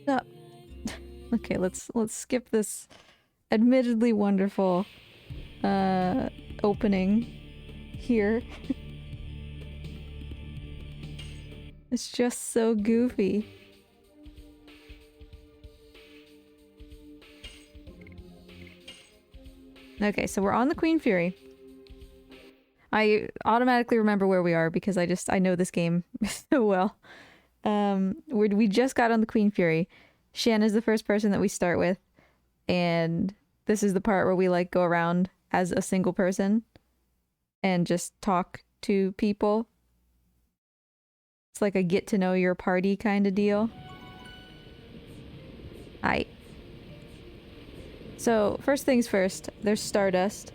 No. Okay, let's skip this admittedly wonderful opening here. It's just so goofy. Okay, so we're on the Queen Fury. I automatically remember where we are because I know this game so well. We just got on the Queen Fury. Shanna's the first person that we start with, and this is the part where we like go around as a single person and just talk to people. It's like a get to know your party kind of deal. Hi. So, first things first, there's Stardust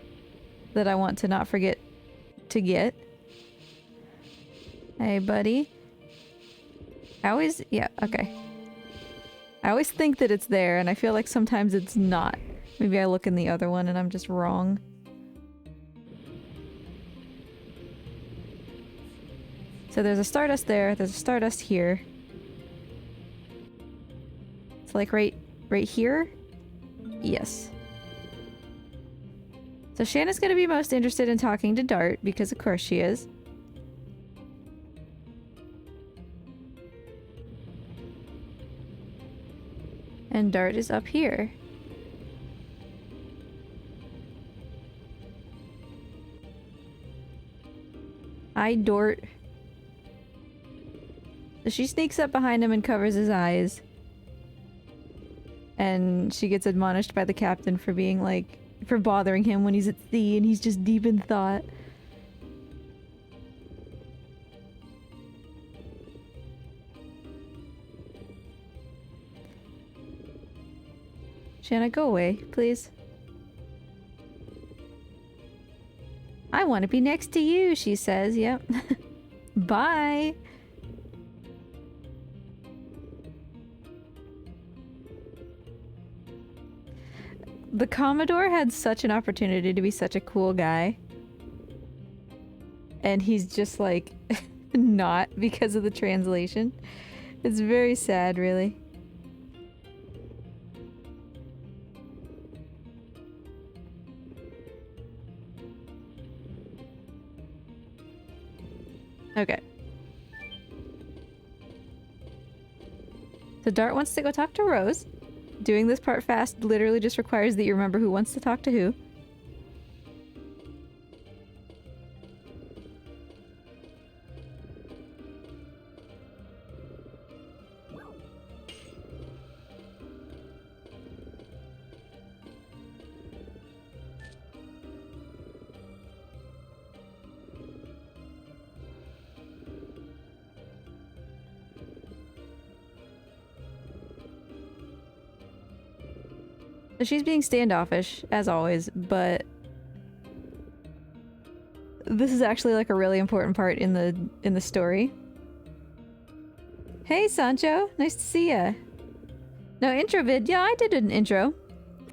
that I want to not forget to get. Hey, buddy. Yeah, okay. I always think that it's there, and I feel like sometimes it's not. Maybe I look in the other one and I'm just wrong. So there's a Stardust there, there's a Stardust here. It's like right here? Yes. So Shanna's gonna be most interested in talking to Dart, because of course she is. And Dart is up here. Hi, Dart. So she sneaks up behind him and covers his eyes. And she gets admonished by the captain for being like, for bothering him when he's at sea and he's just deep in thought. Shanna, go away, please. I want to be next to you, she says. Yep. Bye. The Commodore had such an opportunity to be such a cool guy. And he's just like, not because of the translation. It's very sad, really. Okay. So Dart wants to go talk to Rose. Doing this part fast literally just requires that you remember who wants to talk to who. So she's being standoffish, as always, but this is actually like a really important part in the story. Hey Sancho, nice to see ya. No, intro vid. Yeah, I did an intro.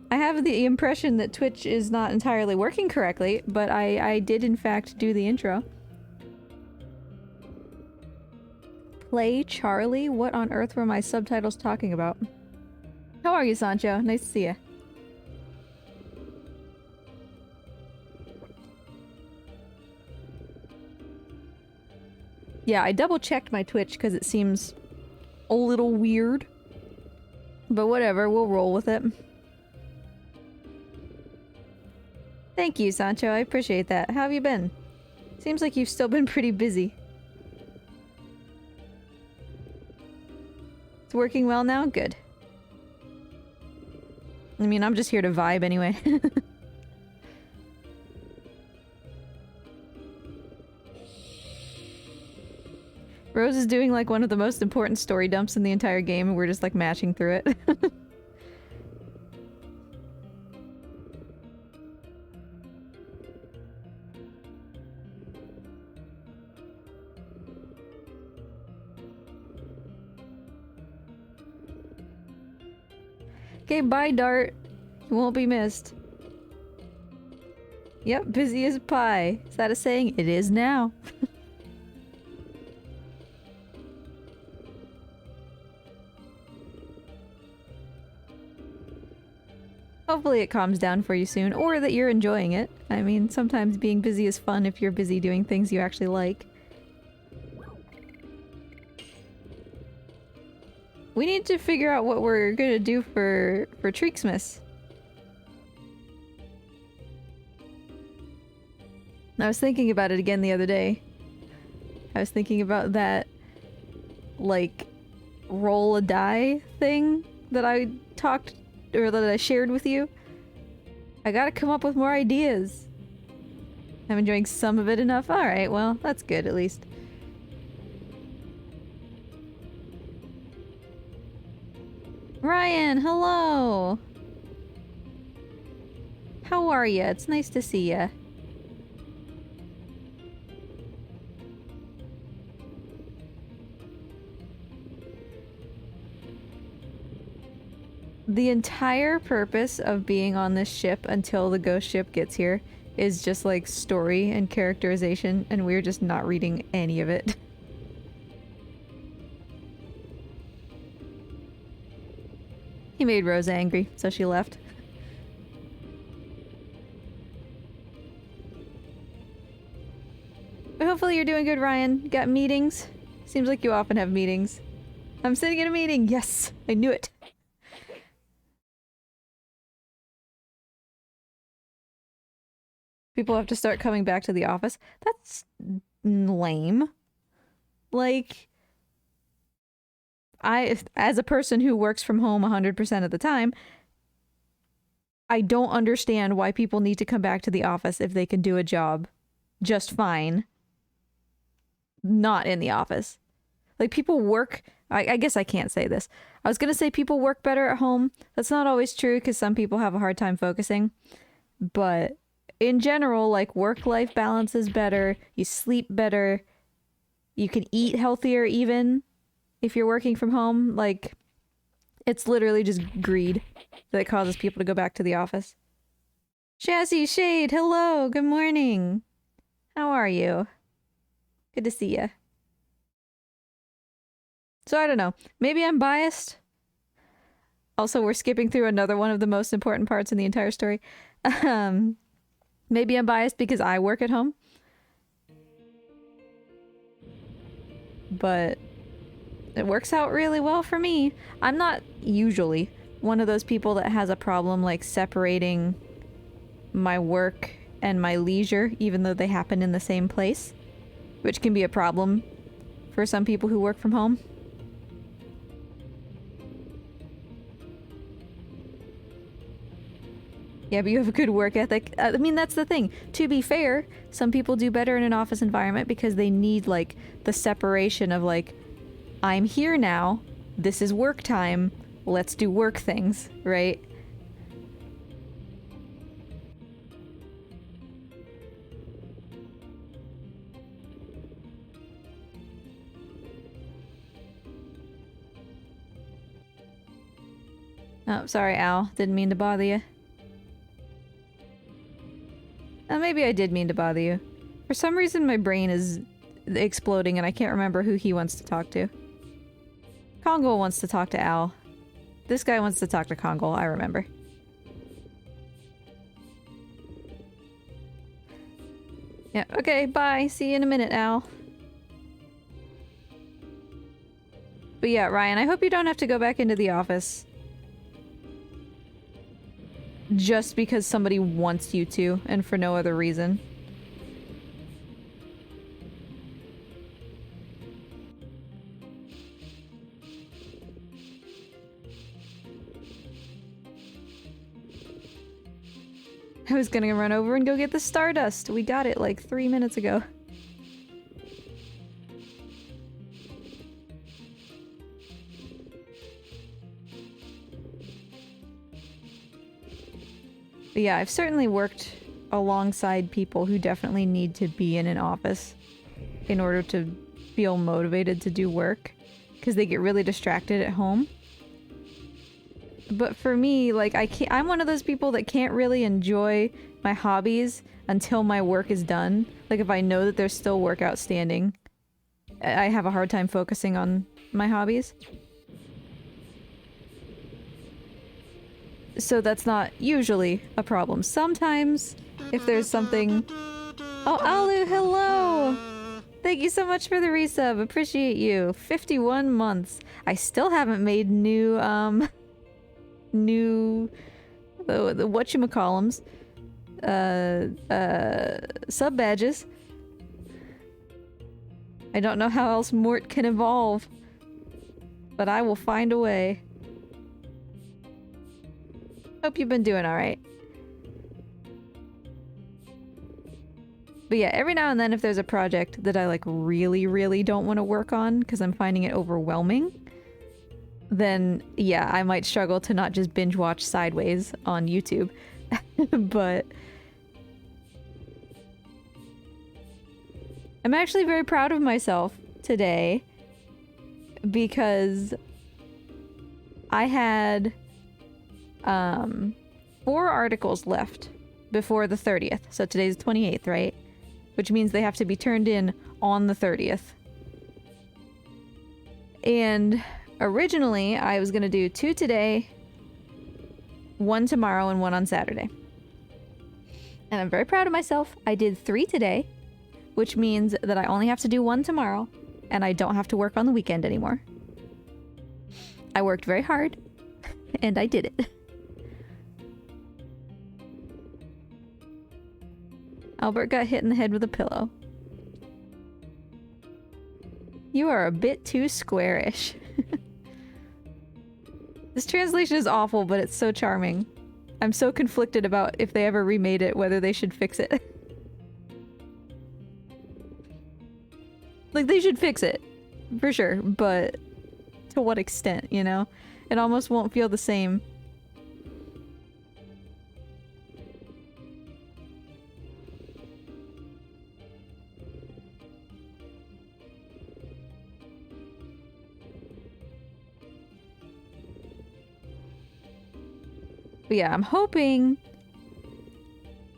I have the impression that Twitch is not entirely working correctly, but I did in fact do the intro. Play Charlie? What on earth were my subtitles talking about? How are you, Sancho? Nice to see ya. Yeah, I double-checked my Twitch because it seems a little weird. But whatever, we'll roll with it. Thank you, Sancho. I appreciate that. How have you been? Seems like you've still been pretty busy. It's working well now? Good. I mean, I'm just here to vibe anyway. Rose is doing like one of the most important story dumps in the entire game and we're just like mashing through it. Okay, bye Dart. You won't be missed. Yep, busy as pie. Is that a saying? It is now. Hopefully it calms down for you soon, or that you're enjoying it. I mean, sometimes being busy is fun if you're busy doing things you actually like. We need to figure out what we're gonna do for Treaksmas. I was thinking about it again the other day. I was thinking about that, like, roll a die thing that I talked, or that I shared with you. I gotta come up with more ideas. I'm enjoying some of it enough. Alright, well, that's good at least. Ryan, hello! How are ya? It's nice to see ya. The entire purpose of being on this ship until the ghost ship gets here is just like story and characterization, and we're just not reading any of it. He made Rose angry, so she left. But hopefully you're doing good, Ryan. Got meetings? Seems like you often have meetings. I'm sitting in a meeting! Yes! I knew it! People have to start coming back to the office. That's lame. Like, as a person who works from home 100% of the time, I don't understand why people need to come back to the office if they can do a job just fine not in the office. Like, people work... I guess I can't say this. I was gonna say people work better at home. That's not always true because some people have a hard time focusing. But in general, like, work-life balance is better. You sleep better. You can eat healthier even if you're working from home. Like, it's literally just greed that causes people to go back to the office. Chassis Shade, hello, good morning. How are you? Good to see ya. So I don't know. Maybe I'm biased. Also, we're skipping through another one of the most important parts in the entire story. Maybe I'm biased because I work at home. But it works out really well for me. I'm not usually one of those people that has a problem like separating my work and my leisure, even though they happen in the same place, which can be a problem for some people who work from home. Yeah, but you have a good work ethic. I mean, that's the thing. To be fair, some people do better in an office environment because they need, like, the separation of, like, I'm here now, this is work time, let's do work things, right? Oh, sorry, Al. Didn't mean to bother you. Maybe I did mean to bother you. For some reason my brain is exploding and I can't remember who he wants to talk to. Congo wants to talk to Al. This guy wants to talk to Congo, I remember. Yeah, okay, bye. See you in a minute, Al. But yeah, Ryan, I hope you don't have to go back into the office. Just because somebody wants you to, and for no other reason. I was gonna run over and go get the Stardust. We got it like 3 minutes ago. But yeah, I've certainly worked alongside people who definitely need to be in an office in order to feel motivated to do work, because they get really distracted at home. But for me, like, I'm one of those people that can't really enjoy my hobbies until my work is done. Like, if I know that there's still work outstanding, I have a hard time focusing on my hobbies. So that's not usually a problem. Sometimes, if there's something... Oh, Alu, hello! Thank you so much for the resub. Appreciate you. 51 months. I still haven't made new, the whatchamacallums. Sub badges. I don't know how else Mort can evolve. But I will find a way. Hope you've been doing alright. But yeah, every now and then if there's a project that I like really, really don't want to work on because I'm finding it overwhelming, then yeah, I might struggle to not just binge watch Sideways on YouTube. But I'm actually very proud of myself today because I had 4 articles left before the 30th. So today's the 28th, right? Which means they have to be turned in on the 30th. And originally I was gonna do 2 today, 1 tomorrow, and 1 on Saturday. And I'm very proud of myself. I did 3 today, which means that I only have to do 1 tomorrow, and I don't have to work on the weekend anymore. I worked very hard, and I did it. Albert got hit in the head with a pillow. You are a bit too squarish. This translation is awful, but it's so charming. I'm so conflicted about if they ever remade it, whether they should fix it. Like, they should fix it, for sure, but to what extent, you know? It almost won't feel the same. But yeah, I'm hoping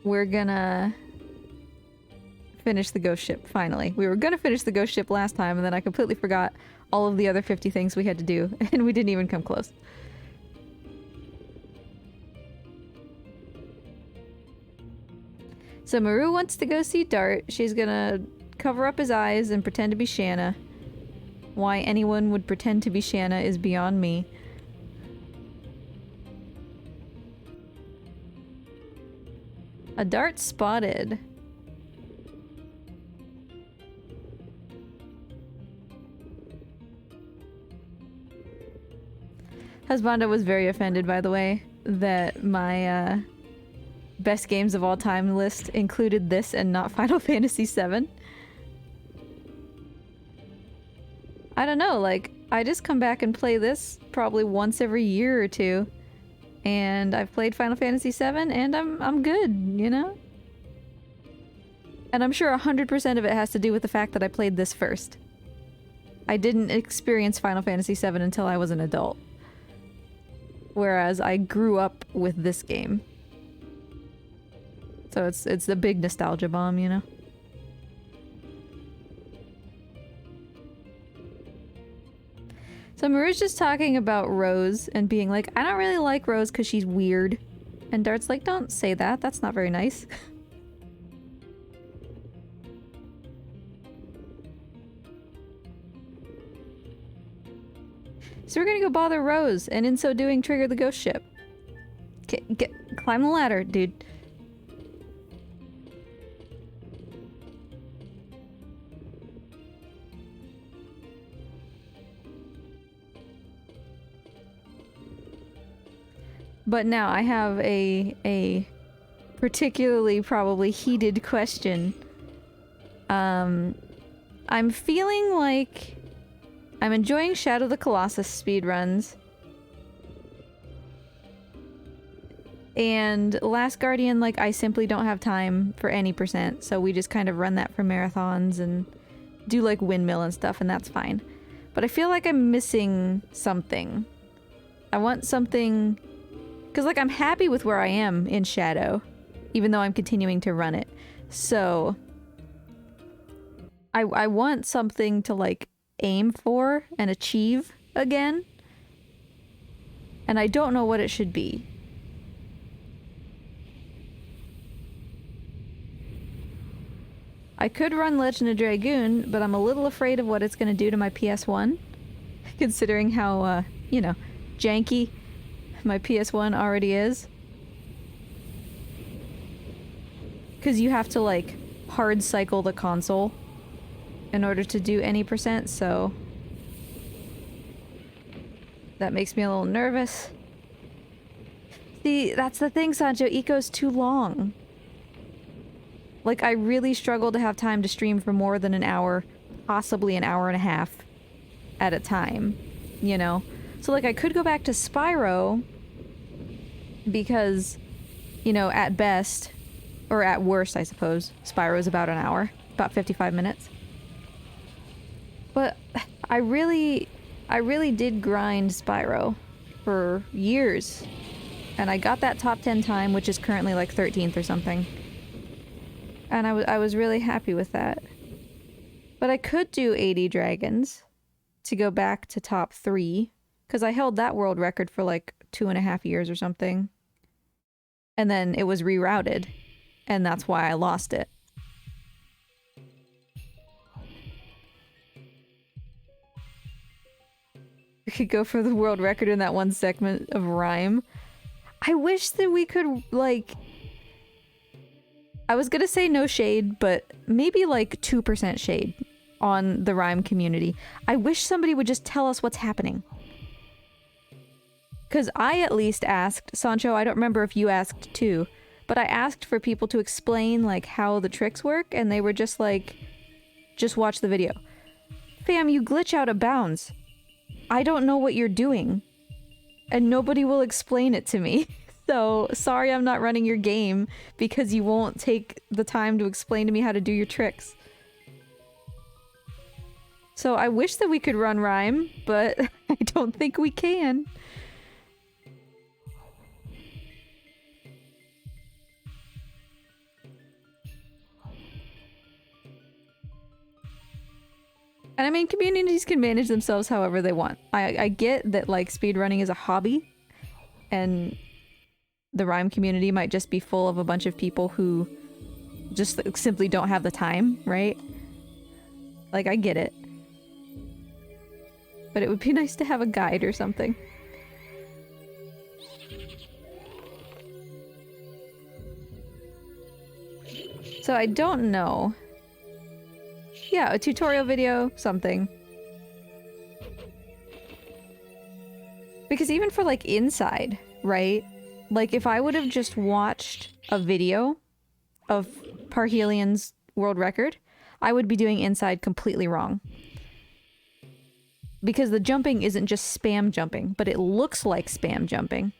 we're gonna finish the ghost ship, finally. We were gonna finish the ghost ship last time, and then I completely forgot all of the other 50 things we had to do, and we didn't even come close. So Maru wants to go see Dart. She's gonna cover up his eyes and pretend to be Shanna. Why anyone would pretend to be Shanna is beyond me. A Dart spotted. Husbanda was very offended, by the way, that my best games of all time list included this and not Final Fantasy VII. I don't know, like, I just come back and play this probably once every year or two. And I've played Final Fantasy VII, and I'm good, you know? And I'm sure 100% of it has to do with the fact that I played this first. I didn't experience Final Fantasy VII until I was an adult. Whereas I grew up with this game. So it's the big nostalgia bomb, you know? So Maru's just talking about Rose and being like, I don't really like Rose because she's weird. And Dart's like, don't say that. That's not very nice. So we're gonna go bother Rose, and in so doing, trigger the ghost ship. Climb the ladder, dude. But now I have a particularly probably heated question. I'm feeling like I'm enjoying Shadow of the Colossus speedruns. And Last Guardian, like, I simply don't have time for any %, so we just kind of run that for marathons and do, like, windmill and stuff, and that's fine. But I feel like I'm missing something. I want something... Because, like, I'm happy with where I am in Shadow, even though I'm continuing to run it. So... I want something to, like, aim for and achieve again. And I don't know what it should be. I could run Legend of Dragoon, but I'm a little afraid of what it's going to do to my PS1. Considering how, you know, janky my PS1 already is. Because you have to, like, hard cycle the console in order to do any percent, so that makes me a little nervous. See, that's the thing, Sancho. Eco's too long. Like, I really struggle to have time to stream for more than an hour, possibly an hour and a half at a time, you know? So, like, I could go back to Spyro because, you know, at best, or at worst, I suppose, Spyro is about an hour, about 55 minutes. But I really did grind Spyro for years. And I got that top 10 time, which is currently like 13th or something. And I was really happy with that. But I could do 80 dragons to go back to top 3. Because I held that world record for like 2.5 years or something. And then it was rerouted. And that's why I lost it. We could go for the world record in that one segment of rhyme. I wish that we could, like... I was gonna say no shade, but maybe like 2% shade on the rhyme community. I wish somebody would just tell us what's happening. Because I at least asked, Sancho, I don't remember if you asked too, but I asked for people to explain like how the tricks work, and they were just like, just watch the video. Fam, you glitch out of bounds. I don't know what you're doing. And nobody will explain it to me. So, sorry I'm not running your game because you won't take the time to explain to me how to do your tricks. So I wish that we could run rhyme, but I don't think we can. And I mean, communities can manage themselves however they want. I get that, like, speedrunning is a hobby, and the rhyme community might just be full of a bunch of people who just simply don't have the time, right? Like, I get it. But it would be nice to have a guide or something. So I don't know. Yeah, a tutorial video, something. Because even for, like, inside, right? Like, if I would have just watched a video of Parhelion's world record, I would be doing inside completely wrong. Because the jumping isn't just spam jumping, but it looks like spam jumping.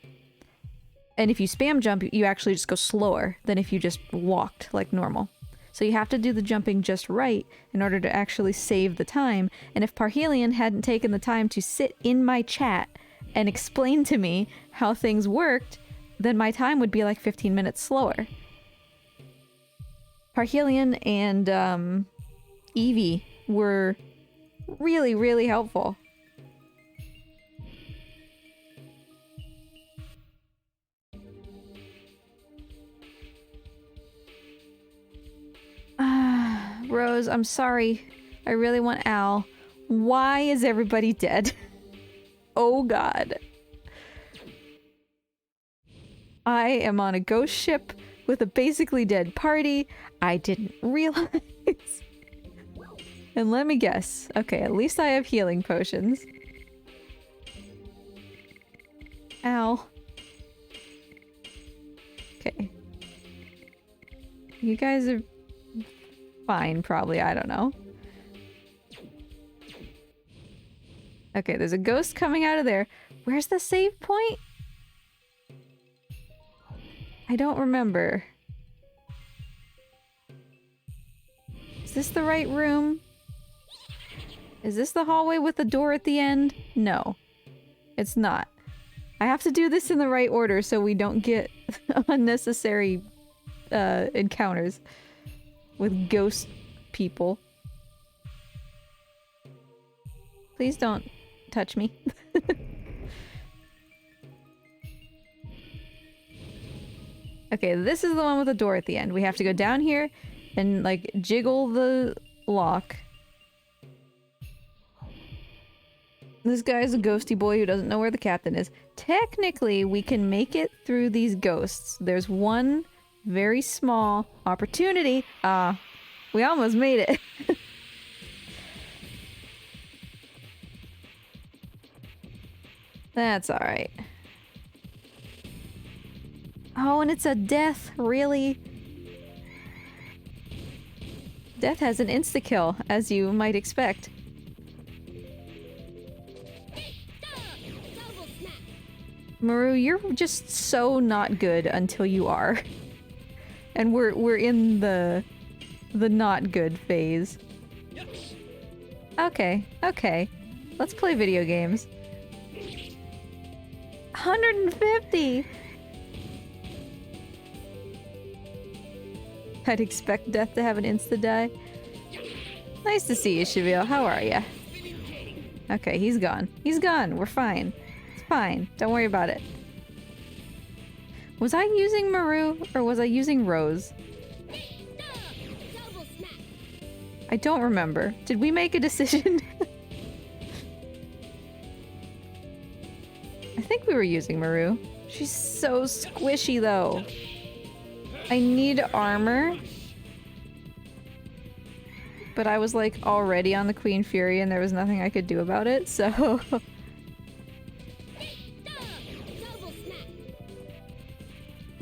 And if you spam jump, you actually just go slower than if you just walked like normal. So you have to do the jumping just right in order to actually save the time. And if Parhelion hadn't taken the time to sit in my chat and explain to me how things worked, then my time would be like 15 minutes slower. Parhelion and Eevee were really, really helpful. Rose, I'm sorry. I really want Al. Why is everybody dead? Oh god. I am on a ghost ship with a basically dead party. I didn't realize. And let me guess. Okay, at least I have healing potions. Ow. Okay. You guys are fine, probably. I don't know. Okay, there's a ghost coming out of there. Where's the save point? I don't remember. Is this the right room? Is this the hallway with the door at the end? No. It's not. I have to do this in the right order so we don't get unnecessary encounters with ghost people. Please don't touch me. Okay, this is the one with the door at the end. We have to go down here and like jiggle the lock. This guy's a ghosty boy who doesn't know where the captain is. Technically, we can make it through these ghosts. There's one very small opportunity. We almost made it. That's alright. Oh, and it's a death, really? Death has an insta-kill, as you might expect. Maru, you're just so not good until you are. And we're in the not good phase. Okay, okay. Let's play video games. 150! I'd expect Death to have an insta-die. Nice to see you, Cheville. How are ya? Okay, he's gone. He's gone. We're fine. It's fine. Don't worry about it. Was I using Maru or was I using Rose? I don't remember. Did we make a decision? I think we were using Maru. She's so squishy though. I need armor. But I was like already on the Queen Fury and there was nothing I could do about it, so...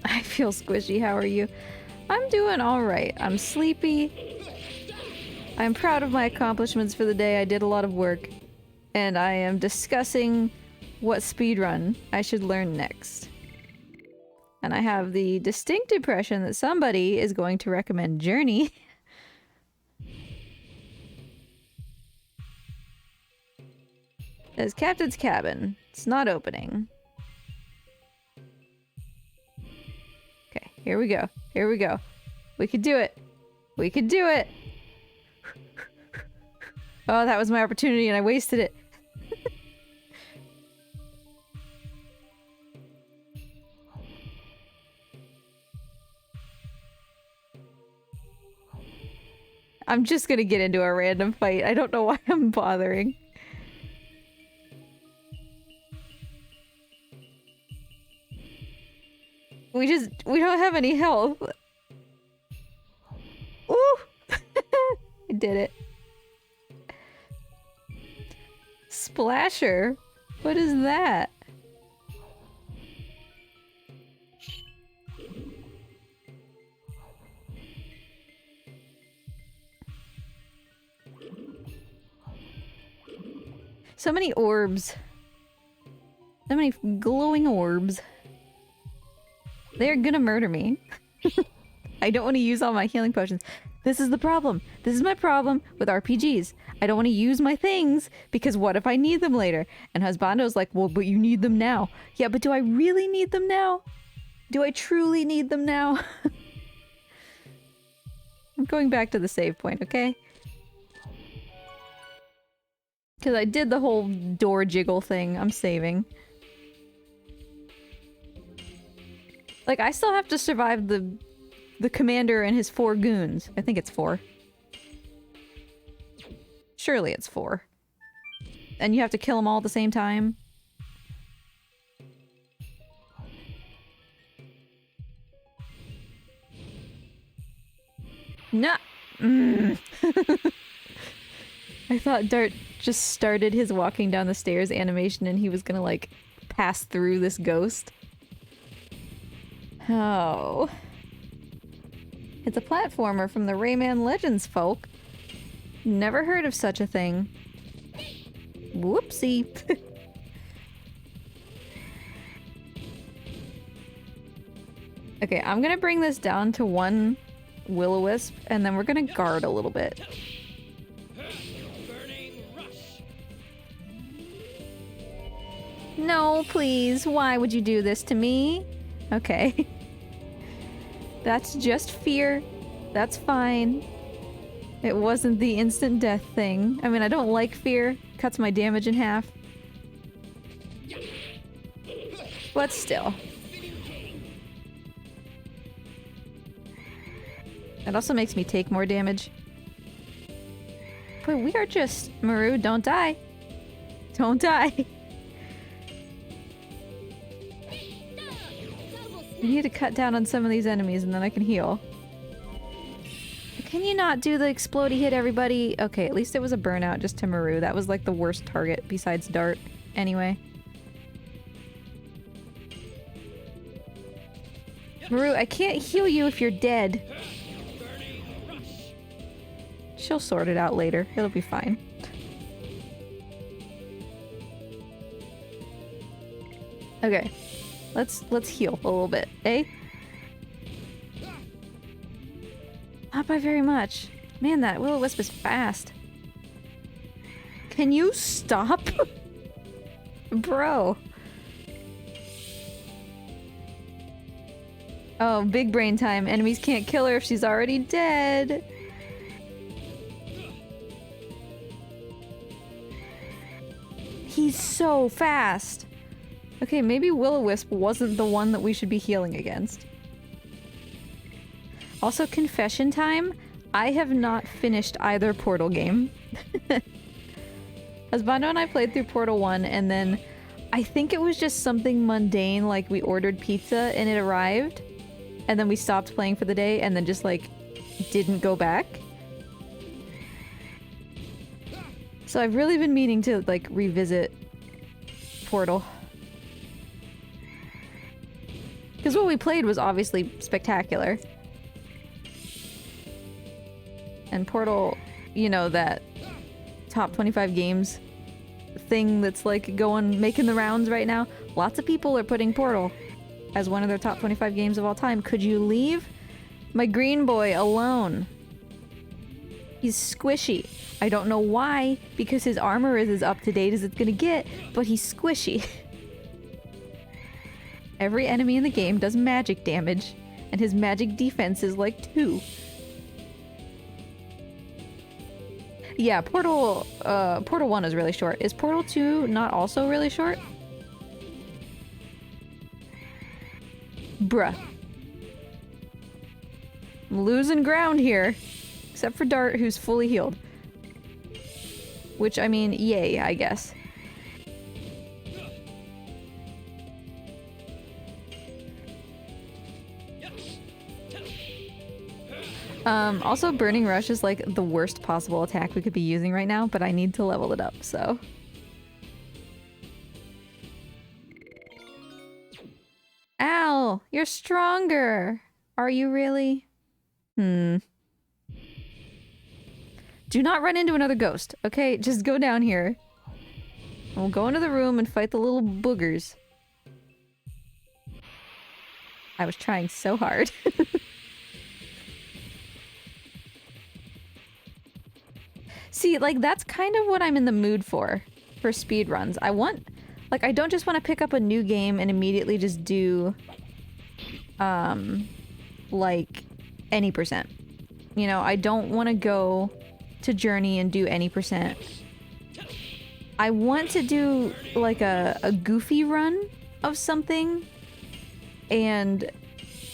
I feel squishy, how are you? I'm doing alright. I'm sleepy. I'm proud of my accomplishments for the day. I did a lot of work. And I am discussing what speedrun I should learn next. And I have the distinct impression that somebody is going to recommend Journey. There's Captain's Cabin. It's not opening. Okay, here we go. Here we go. We could do it. We could do it. Oh, that was my opportunity and I wasted it. I'm just gonna get into a random fight. I don't know why I'm bothering. We don't have any health. Ooh! I did it. Splasher? What is that? So many orbs. So many glowing orbs. They're gonna murder me. I don't want to use all my healing potions. This is the problem. This is my problem with RPGs. I don't want to use my things because what if I need them later? And Husbando's like, well, but you need them now. Yeah, but do I really need them now? Do I truly need them now? I'm going back to the save point, okay? Because I did the whole door jiggle thing. I'm saving. Like, I still have to survive the commander and his 4 goons. I think it's 4. Surely it's 4. And you have to kill them all at the same time. No. I thought Dart just started his walking down the stairs animation and he was gonna, like, pass through this ghost. Oh. It's a platformer from the Rayman Legends folk. Never heard of such a thing. Whoopsie. Okay, I'm gonna bring this down to 1 will-o-wisp, and then we're gonna guard a little bit. No, please. Why would you do this to me? Okay. That's just fear. That's fine. It wasn't the instant death thing. I mean, I don't like fear. Cuts my damage in half. But still. It also makes me take more damage. But we are just... Maru, don't die. Don't die. I need to cut down on some of these enemies and then I can heal. Can you not do the explodey hit, everybody? Okay, at least it was a burnout just to Maru. That was like the worst target besides Dart. Anyway. Maru, I can't heal you if you're dead. She'll sort it out later. It'll be fine. Okay. Let's heal a little bit, eh? Not by very much. Man, that will-o-wisp is fast. Can you stop? Bro. Oh, big brain time. Enemies can't kill her if she's already dead. He's so fast. Okay, maybe will-o-wisp wasn't the one that we should be healing against. Also, confession time. I have not finished either Portal game. Husbando and I played through Portal 1 and then I think it was just something mundane, like we ordered pizza and it arrived and then we stopped playing for the day and then just like didn't go back. So I've really been meaning to like revisit Portal. Because what we played was obviously spectacular. And Portal, you know, that top 25 games thing that's like making the rounds right now. Lots of people are putting Portal as one of their top 25 games of all time. Could you leave my green boy alone? He's squishy. I don't know why, because his armor is as up to date as it's gonna get, but he's squishy. Every enemy in the game does magic damage, and his magic defense is like 2. Yeah, Portal 1 is really short. Is Portal 2 not also really short? Bruh. I'm losing ground here. Except for Dart, who's fully healed. Which, I mean, yay, I guess. Also, Burning Rush is like the worst possible attack we could be using right now, but I need to level it up, so... Al! You're stronger! Are you really? Do not run into another ghost, okay? Just go down here. We'll go into the room and fight the little boogers. I was trying so hard. See, like, that's kind of what I'm in the mood for speedruns. I want... Like, I don't just want to pick up a new game and immediately just do... like, any percent. You know, I don't want to go to Journey and do any percent. I want to do, like, a goofy run of something. And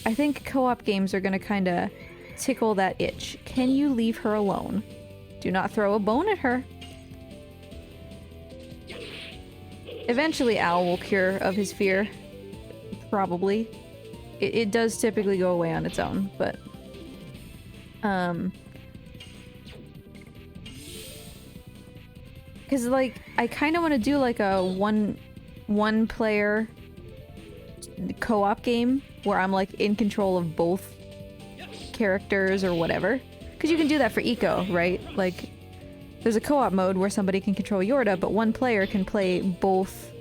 I think co-op games are gonna kind of tickle that itch. Can you leave her alone? Do not throw a bone at her. Eventually Al will cure of his fear. Probably. It does typically go away on its own, but... Because, like, I kind of want to do, like, a one-player co-op game where I'm, like, in control of both characters or whatever. Because you can do that for Eco, right? Like, there's a co-op mode where somebody can control Yorda, but one player can play both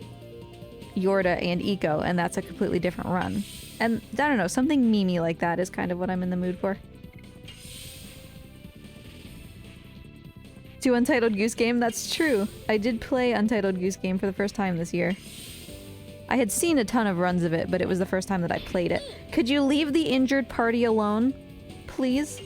Yorda and Eco, and that's a completely different run. And, I don't know, something memey like that is kind of what I'm in the mood for. To Untitled Goose Game? That's true. I did play Untitled Goose Game for the first time this year. I had seen a ton of runs of it, but it was the first time that I played it. Could you leave the injured party alone? Please?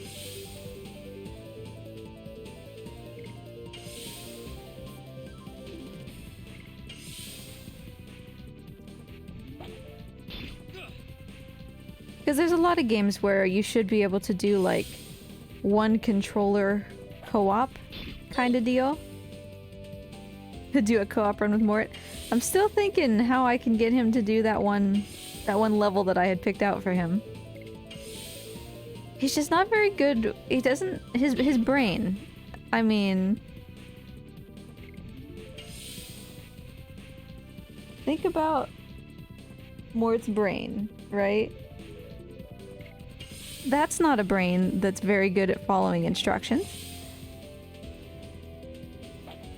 Because there's a lot of games where you should be able to do, like, one controller co-op kind of deal. To do a co-op run with Mort. I'm still thinking how I can get him to do that one level that I had picked out for him. He's just not very good. He doesn't... His brain. I mean... Think about Mort's brain, right? That's not a brain that's very good at following instructions.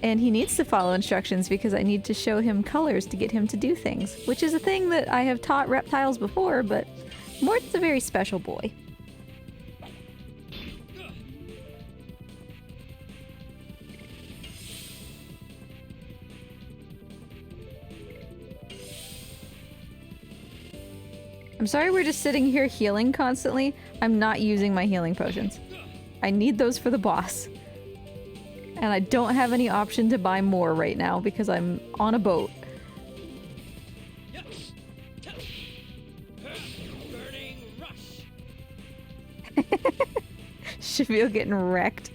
And he needs to follow instructions because I need to show him colors to get him to do things, which is a thing that I have taught reptiles before, but Mort's a very special boy. I'm sorry we're just sitting here healing constantly. I'm not using my healing potions. I need those for the boss. And I don't have any option to buy more right now because I'm on a boat. Shavil getting wrecked.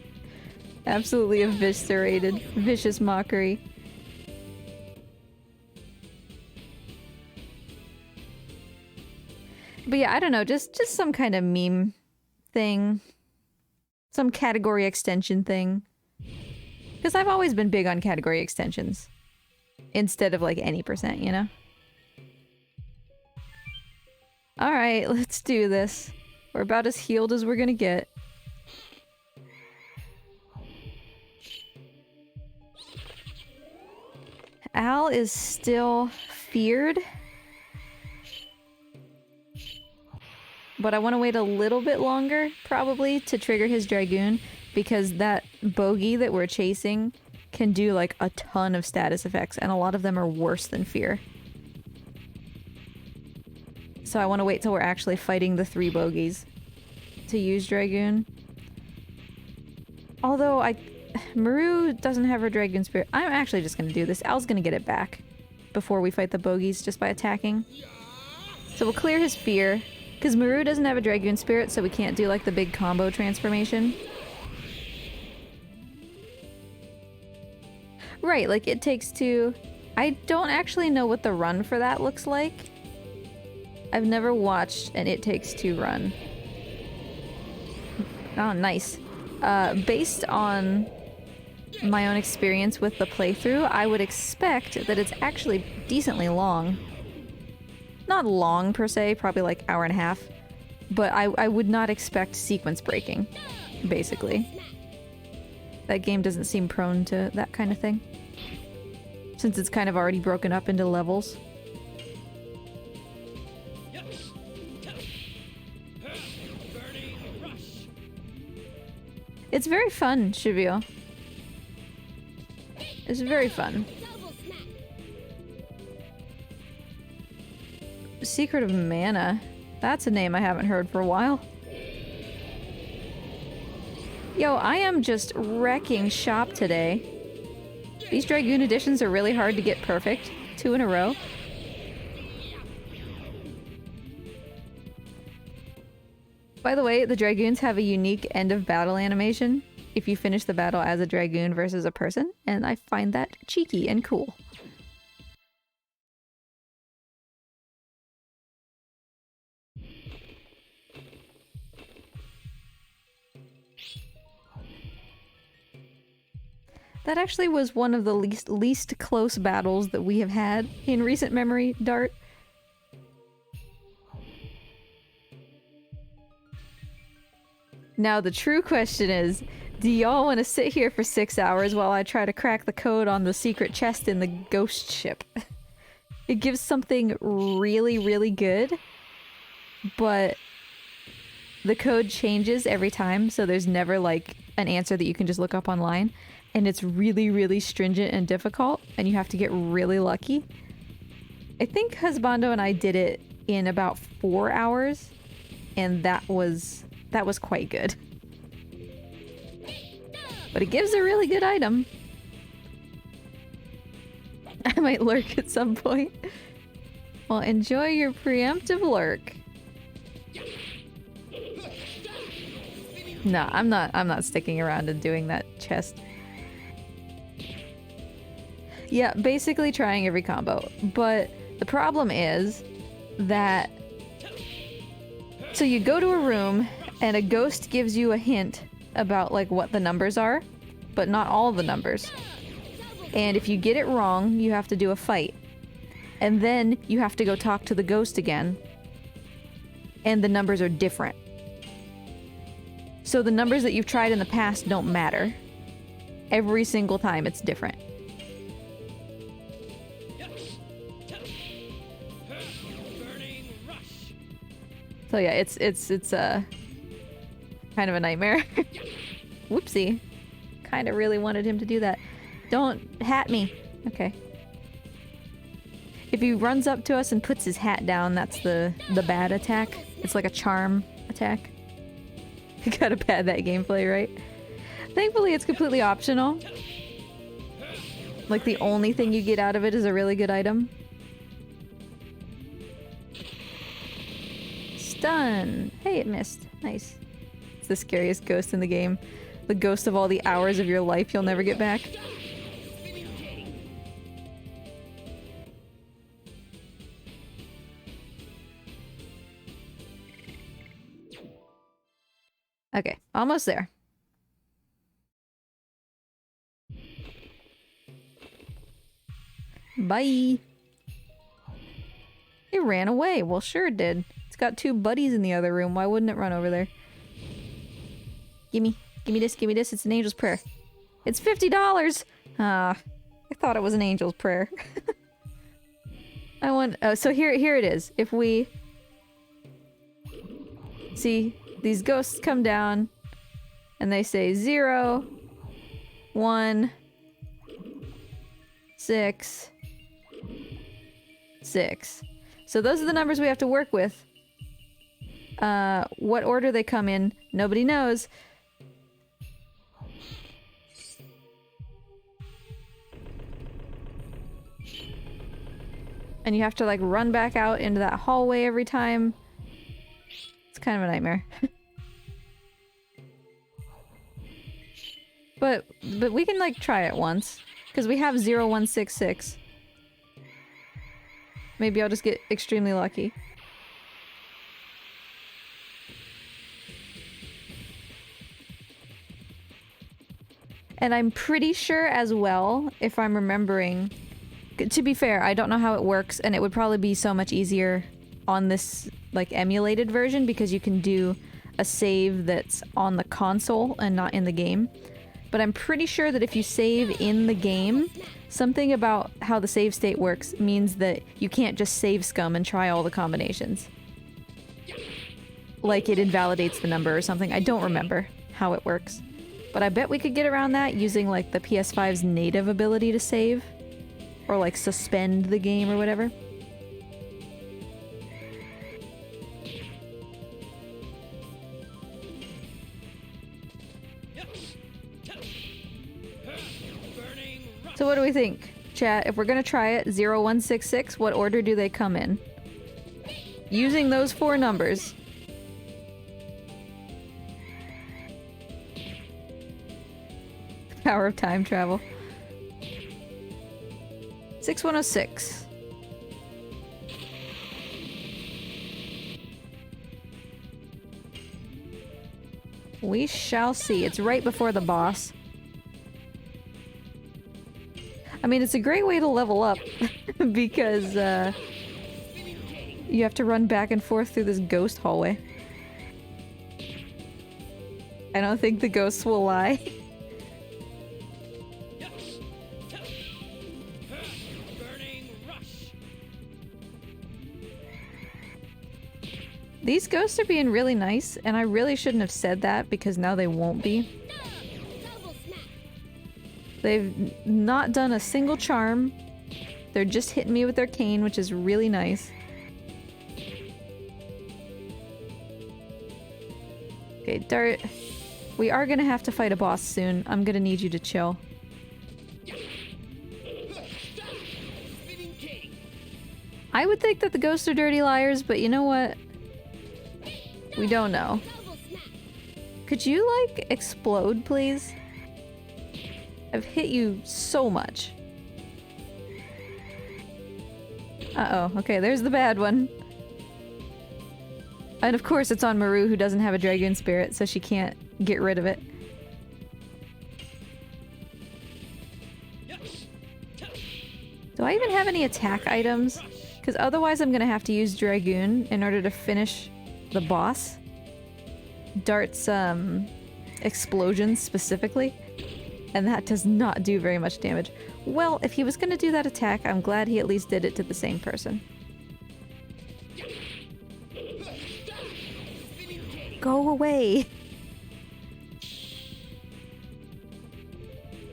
Absolutely eviscerated. Vicious mockery. But yeah, I don't know, just some kind of meme thing. Some category extension thing. Because I've always been big on category extensions. Instead of like any percent, you know? Alright, let's do this. We're about as healed as we're gonna get. Al is still feared. But I want to wait a little bit longer, probably, to trigger his Dragoon, because that bogey that we're chasing can do like a ton of status effects, and a lot of them are worse than fear. So I want to wait till we're actually fighting the 3 bogeys to use Dragoon. Although Maru doesn't have her Dragoon Spirit. I'm actually just going to do this. Al's going to get it back before we fight the bogeys just by attacking. So we'll clear his fear. Because Maru doesn't have a Dragoon Spirit, so we can't do, like, the big combo transformation. Right, like, it takes 2... I don't actually know what the run for that looks like. I've never watched an It Takes 2 run. Oh, nice. Based on my own experience with the playthrough, I would expect that it's actually decently long. Not long per se, probably like hour and a half, but I would not expect sequence breaking, basically. That game doesn't seem prone to that kind of thing, since it's kind of already broken up into levels. It's very fun, Shavil. It's very fun. Secret of Mana. That's a name I haven't heard for a while. Yo, I am just wrecking shop today. These Dragoon editions are really hard to get perfect. 2 in a row. By the way, the Dragoons have a unique end of battle animation if you finish the battle as a Dragoon versus a person, and I find that cheeky and cool. That actually was one of the least close battles that we have had in recent memory, Dart. Now the true question is, do y'all want to sit here for 6 hours while I try to crack the code on the secret chest in the ghost ship? It gives something really, really good, but the code changes every time, so there's never like an answer that you can just look up online. And it's really, really stringent and difficult, and you have to get really lucky. I think Husbando and I did it in about 4 hours, and that was quite good. But it gives a really good item. I might lurk at some point. Well, enjoy your preemptive lurk. No, I'm not sticking around and doing that chest. Yeah, basically trying every combo. But the problem is that... So you go to a room, and a ghost gives you a hint about, like, what the numbers are, but not all the numbers. And if you get it wrong, you have to do a fight. And then you have to go talk to the ghost again. And the numbers are different. So the numbers that you've tried in the past don't matter. Every single time it's different. So yeah, it's kind of a nightmare. Whoopsie. Kind of really wanted him to do that. Don't hat me. Okay. If he runs up to us and puts his hat down, that's the bad attack. It's like a charm attack. You gotta pad that gameplay, right? Thankfully, it's completely optional. Like, the only thing you get out of it is a really good item. Stun! Hey, it missed. Nice. It's the scariest ghost in the game. The ghost of all the hours of your life you'll never get back. Okay, almost there. Bye! It ran away. Well, sure it did. It's got two buddies in the other room. Why wouldn't it run over there? Gimme. Gimme this, gimme this. It's an angel's prayer. It's $50! Ah, I thought it was an angel's prayer. I want... Oh, so here it is. If we... See, these ghosts come down, and they say 0, 1, 6, 6. So those are the numbers we have to work with. What order they come in, nobody knows. And you have to, like, run back out into that hallway every time. It's kind of a nightmare. But we can, like, try it once. Because we have 0166. Maybe I'll just get extremely lucky. And I'm pretty sure as well, if I'm remembering... To be fair, I don't know how it works, and it would probably be so much easier on this, like, emulated version, because you can do a save that's on the console and not in the game. But I'm pretty sure that if you save in the game, something about how the save state works means that you can't just save scum and try all the combinations. Like it invalidates the number or something. I don't remember how it works. But I bet we could get around that using, like, the PS5's native ability to save. Or, like, suspend the game or whatever. So what do we think? Chat, if we're gonna try it, 0166, what order do they come in? Using those 4 numbers. Power of time travel. 6106. We shall see. It's right before the boss. I mean, it's a great way to level up because you have to run back and forth through this ghost hallway. I don't think the ghosts will lie. These ghosts are being really nice, and I really shouldn't have said that because now they won't be. They've not done a single charm. They're just hitting me with their cane, which is really nice. Okay, Dart. We are gonna have to fight a boss soon. I'm gonna need you to chill. I would think that the ghosts are dirty liars, but you know what? We don't know. Could you, like, explode, please? I've hit you so much. Uh-oh. Okay, there's the bad one. And of course it's on Maru, who doesn't have a Dragoon spirit, so she can't get rid of it. Do I even have any attack items? Because otherwise I'm gonna have to use Dragoon in order to finish the boss. Dart's, explosions specifically. And that does not do very much damage. Well, if he was gonna do that attack, I'm glad he at least did it to the same person. Go away!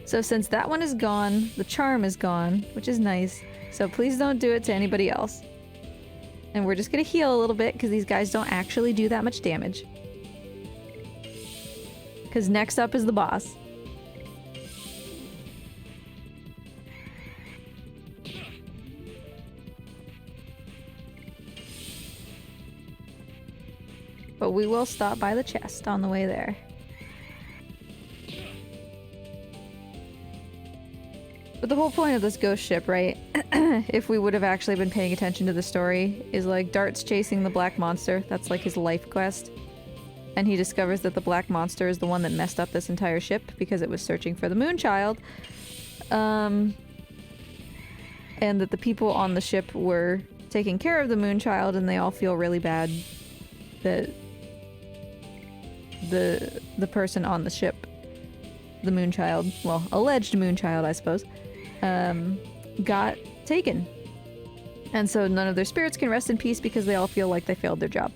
So since that one is gone, the charm is gone, which is nice. So please don't do it to anybody else. And we're just gonna heal a little bit, because these guys don't actually do that much damage. Because next up is the boss. But we will stop by the chest on the way there. But the whole point of this ghost ship, right? If we would have actually been paying attention to the story, is like Dart's chasing the black monster. That's like his life quest. And he discovers that the black monster is the one that messed up this entire ship because it was searching for the Moonchild. And that the people on the ship were taking care of the Moonchild, and they all feel really bad that the person on the ship, the Moonchild, well, alleged Moonchild, I suppose, got taken. And so none of their spirits can rest in peace because they all feel like they failed their job.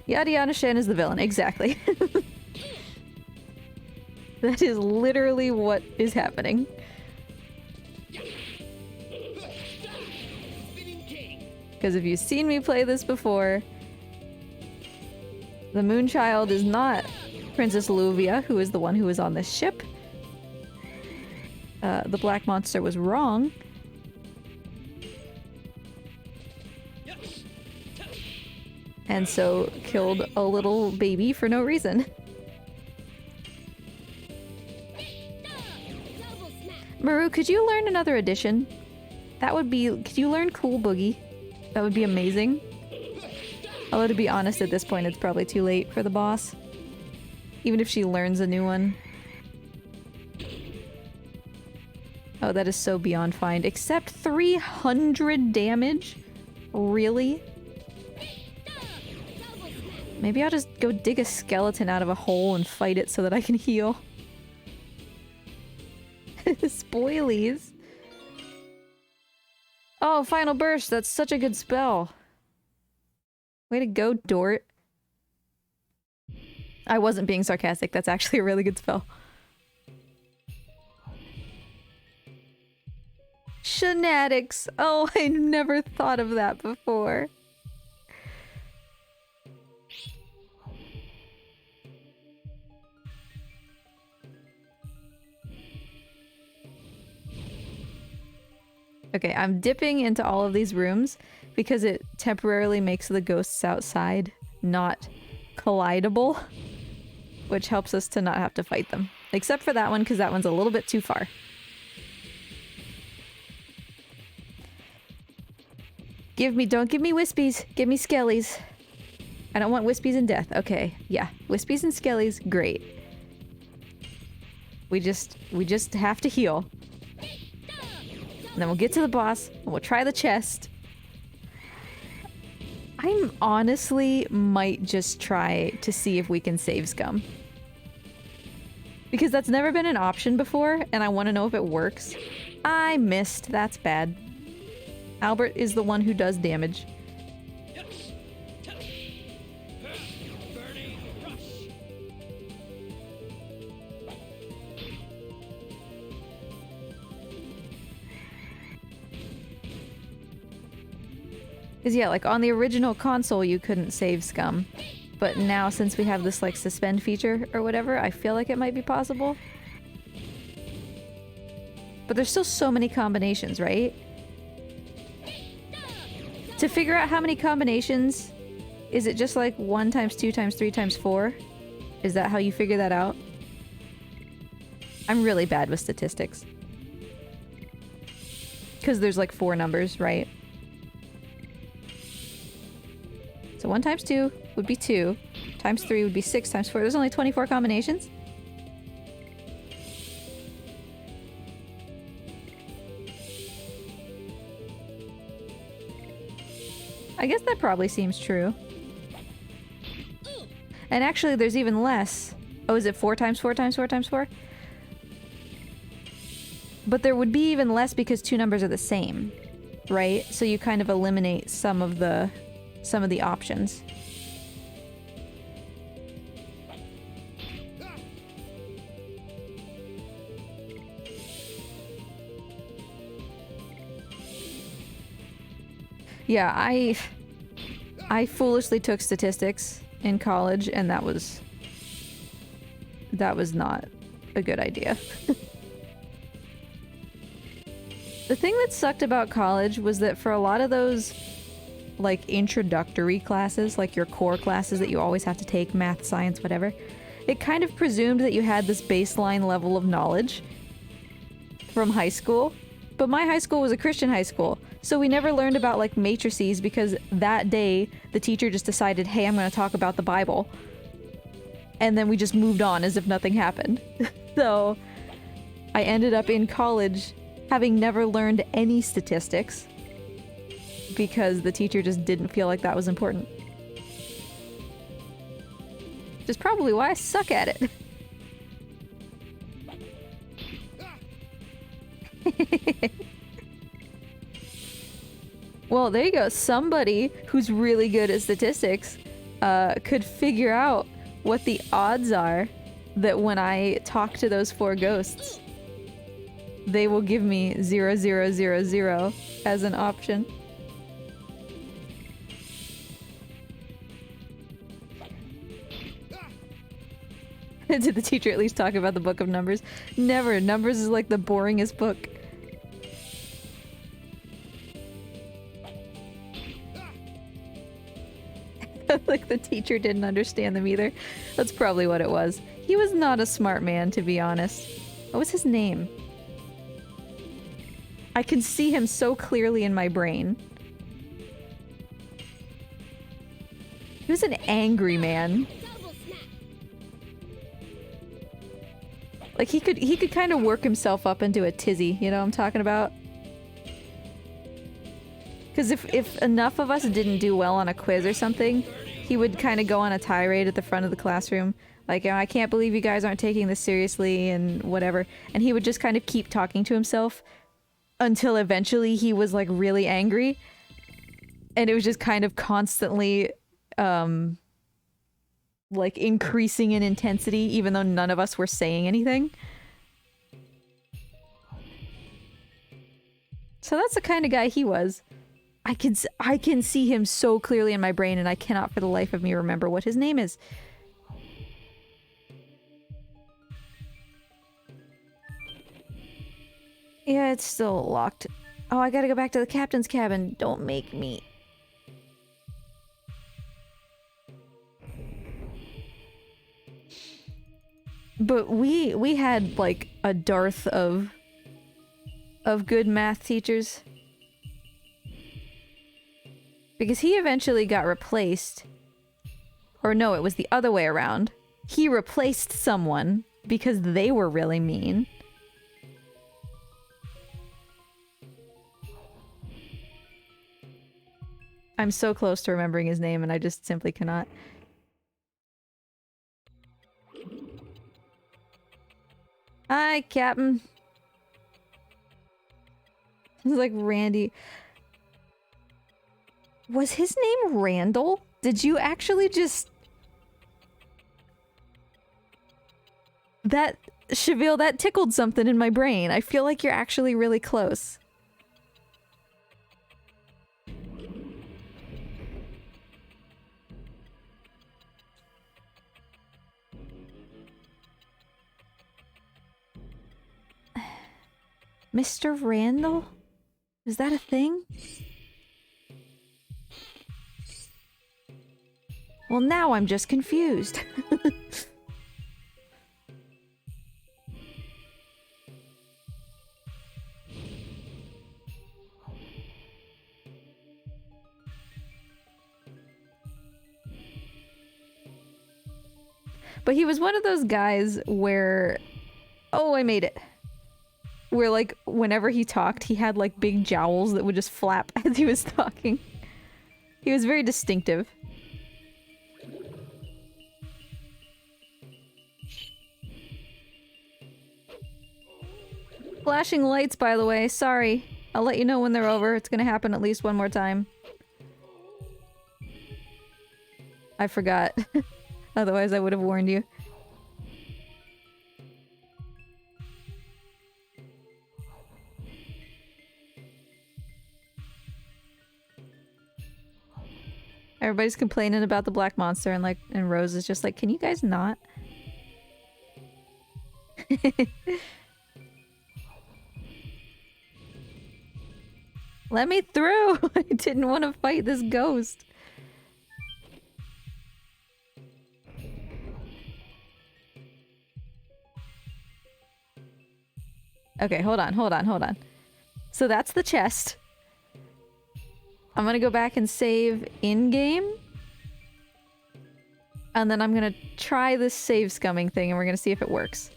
Yada Yada Shan is the villain, exactly. That is literally what is happening. Because if you've seen me play this before, the Moonchild is not Princess Luvia, who is the one who was on this ship. The black monster was wrong. And so killed a little baby for no reason. Maru, could you learn another edition? That would be... Could you learn Cool Boogie? That would be amazing. Although to be honest, at this point it's probably too late for the boss. Even if she learns a new one. Oh, that is so beyond fine. Except 300 damage? Really? Maybe I'll just go dig a skeleton out of a hole and fight it so that I can heal. Spoilies. Oh, Final Burst! That's such a good spell. Way to go, Dort. I wasn't being sarcastic. That's actually a really good spell. Shenanigans. Oh, I never thought of that before. Okay, I'm dipping into all of these rooms because it temporarily makes the ghosts outside not collidable, which helps us to not have to fight them. Except for that one, because that one's a little bit too far. Don't give me Wispies, give me Skellies. I don't want Wispies and death. Okay, yeah, Wispies and Skellies, great. We just have to heal. And then we'll get to the boss, and we'll try the chest. I honestly might just try to see if we can save Scum. Because that's never been an option before, and I want to know if it works. I missed. That's bad. Albert is the one who does damage. Because yeah, like on the original console you couldn't save Scum. But now since we have this like suspend feature or whatever, I feel like it might be possible. But there's still so many combinations, right? To figure out how many combinations Is it just like 1 times 2 times 3 times 4? Is that how you figure that out? I'm really bad with statistics. Because there's like 4 numbers, right? So 1 times 2 would be 2. Times 3 would be 6 times 4. There's only 24 combinations? I guess that probably seems true. And actually, there's even less. Oh, is it 4 times 4 times 4 times 4? But there would be even less because 2 numbers are the same, right? So you kind of eliminate some of the options. Yeah, I foolishly took statistics in college, and that was not a good idea. The thing that sucked about college was that for a lot of those, like, introductory classes, like your core classes that you always have to take, math, science, whatever, it kind of presumed that you had this baseline level of knowledge from high school. But my high school was a Christian high school, so we never learned about, like, matrices because that day the teacher just decided, hey, I'm going to talk about the Bible. And then we just moved on as if nothing happened. So I ended up in college having never learned any statistics because the teacher just didn't feel like that was important. Which is probably why I suck at it. Well, there you go. Somebody who's really good at statistics could figure out what the odds are that when I talk to those 4 ghosts, they will give me 0, 0, 0, 0 as an option. Did the teacher at least talk about the Book of Numbers? Never. Numbers is like the boringest book. Like the teacher didn't understand them either. That's probably what it was. He was not a smart man, to be honest. What was his name? I can see him so clearly in my brain. He was an angry man. Like he could kind of work himself up into a tizzy, you know what I'm talking about? Because if enough of us didn't do well on a quiz or something, he would kind of go on a tirade at the front of the classroom. Like, I can't believe you guys aren't taking this seriously and whatever. And he would just kind of keep talking to himself until eventually he was like really angry. And it was just kind of constantly like increasing in intensity even though none of us were saying anything. So that's the kind of guy he was. I can see him so clearly in my brain and I cannot for the life of me remember what his name is. Yeah, it's still locked. Oh, I gotta go back to the captain's cabin. Don't make me. But we had like a dearth of good math teachers. Because he eventually got replaced. Or no, it was the other way around. He replaced someone because they were really mean. I'm so close to remembering his name and I just simply cannot. Hi, Captain. It's like Randy. Was his name Randall? Did you actually just... That... Cheville, that tickled something in my brain. I feel like you're actually really close. Mr. Randall? Is that a thing? Well, now I'm just confused. But he was one of those guys where... Oh, I made it. Where, like, whenever he talked, he had, like, big jowls that would just flap as he was talking. He was very distinctive. Flashing lights, by the way. Sorry. I'll let you know when they're over. It's gonna happen at least one more time. I forgot. Otherwise, I would have warned you. Everybody's complaining about the black monster, and like, and Rose is just like, "Can you guys not?" Let me through! I didn't want to fight this ghost. Okay, hold on. So that's the chest. I'm gonna go back and save in-game. And then I'm gonna try this save scumming thing and we're gonna see if it works.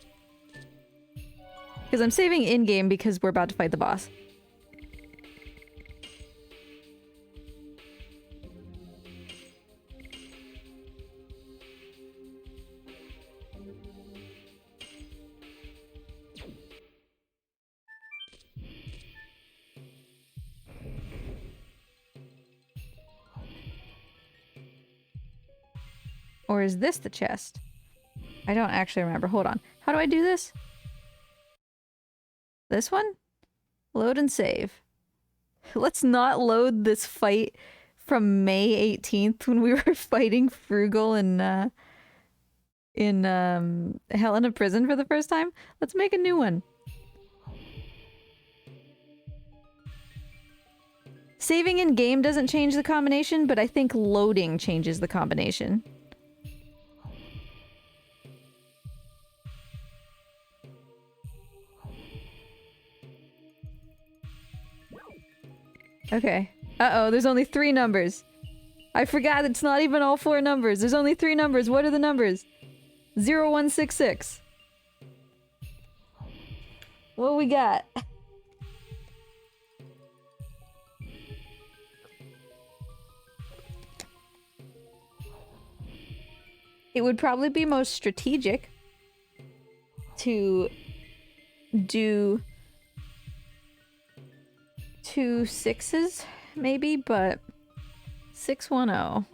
Because I'm saving in-game because we're about to fight the boss. Or is this the chest? I don't actually remember. Hold on. How do I do this? This one? Load and save. Let's not load this fight from May 18th when we were fighting Frugal in Helena Prison for the first time. Let's make a new one. Saving in game doesn't change the combination, but I think loading changes the combination. Okay. Uh-oh, there's only 3 numbers. I forgot it's not even all 4 numbers. There's only 3 numbers. What are the numbers? 0166. What we got? It would probably be most strategic to do 2 6s, maybe, but 610.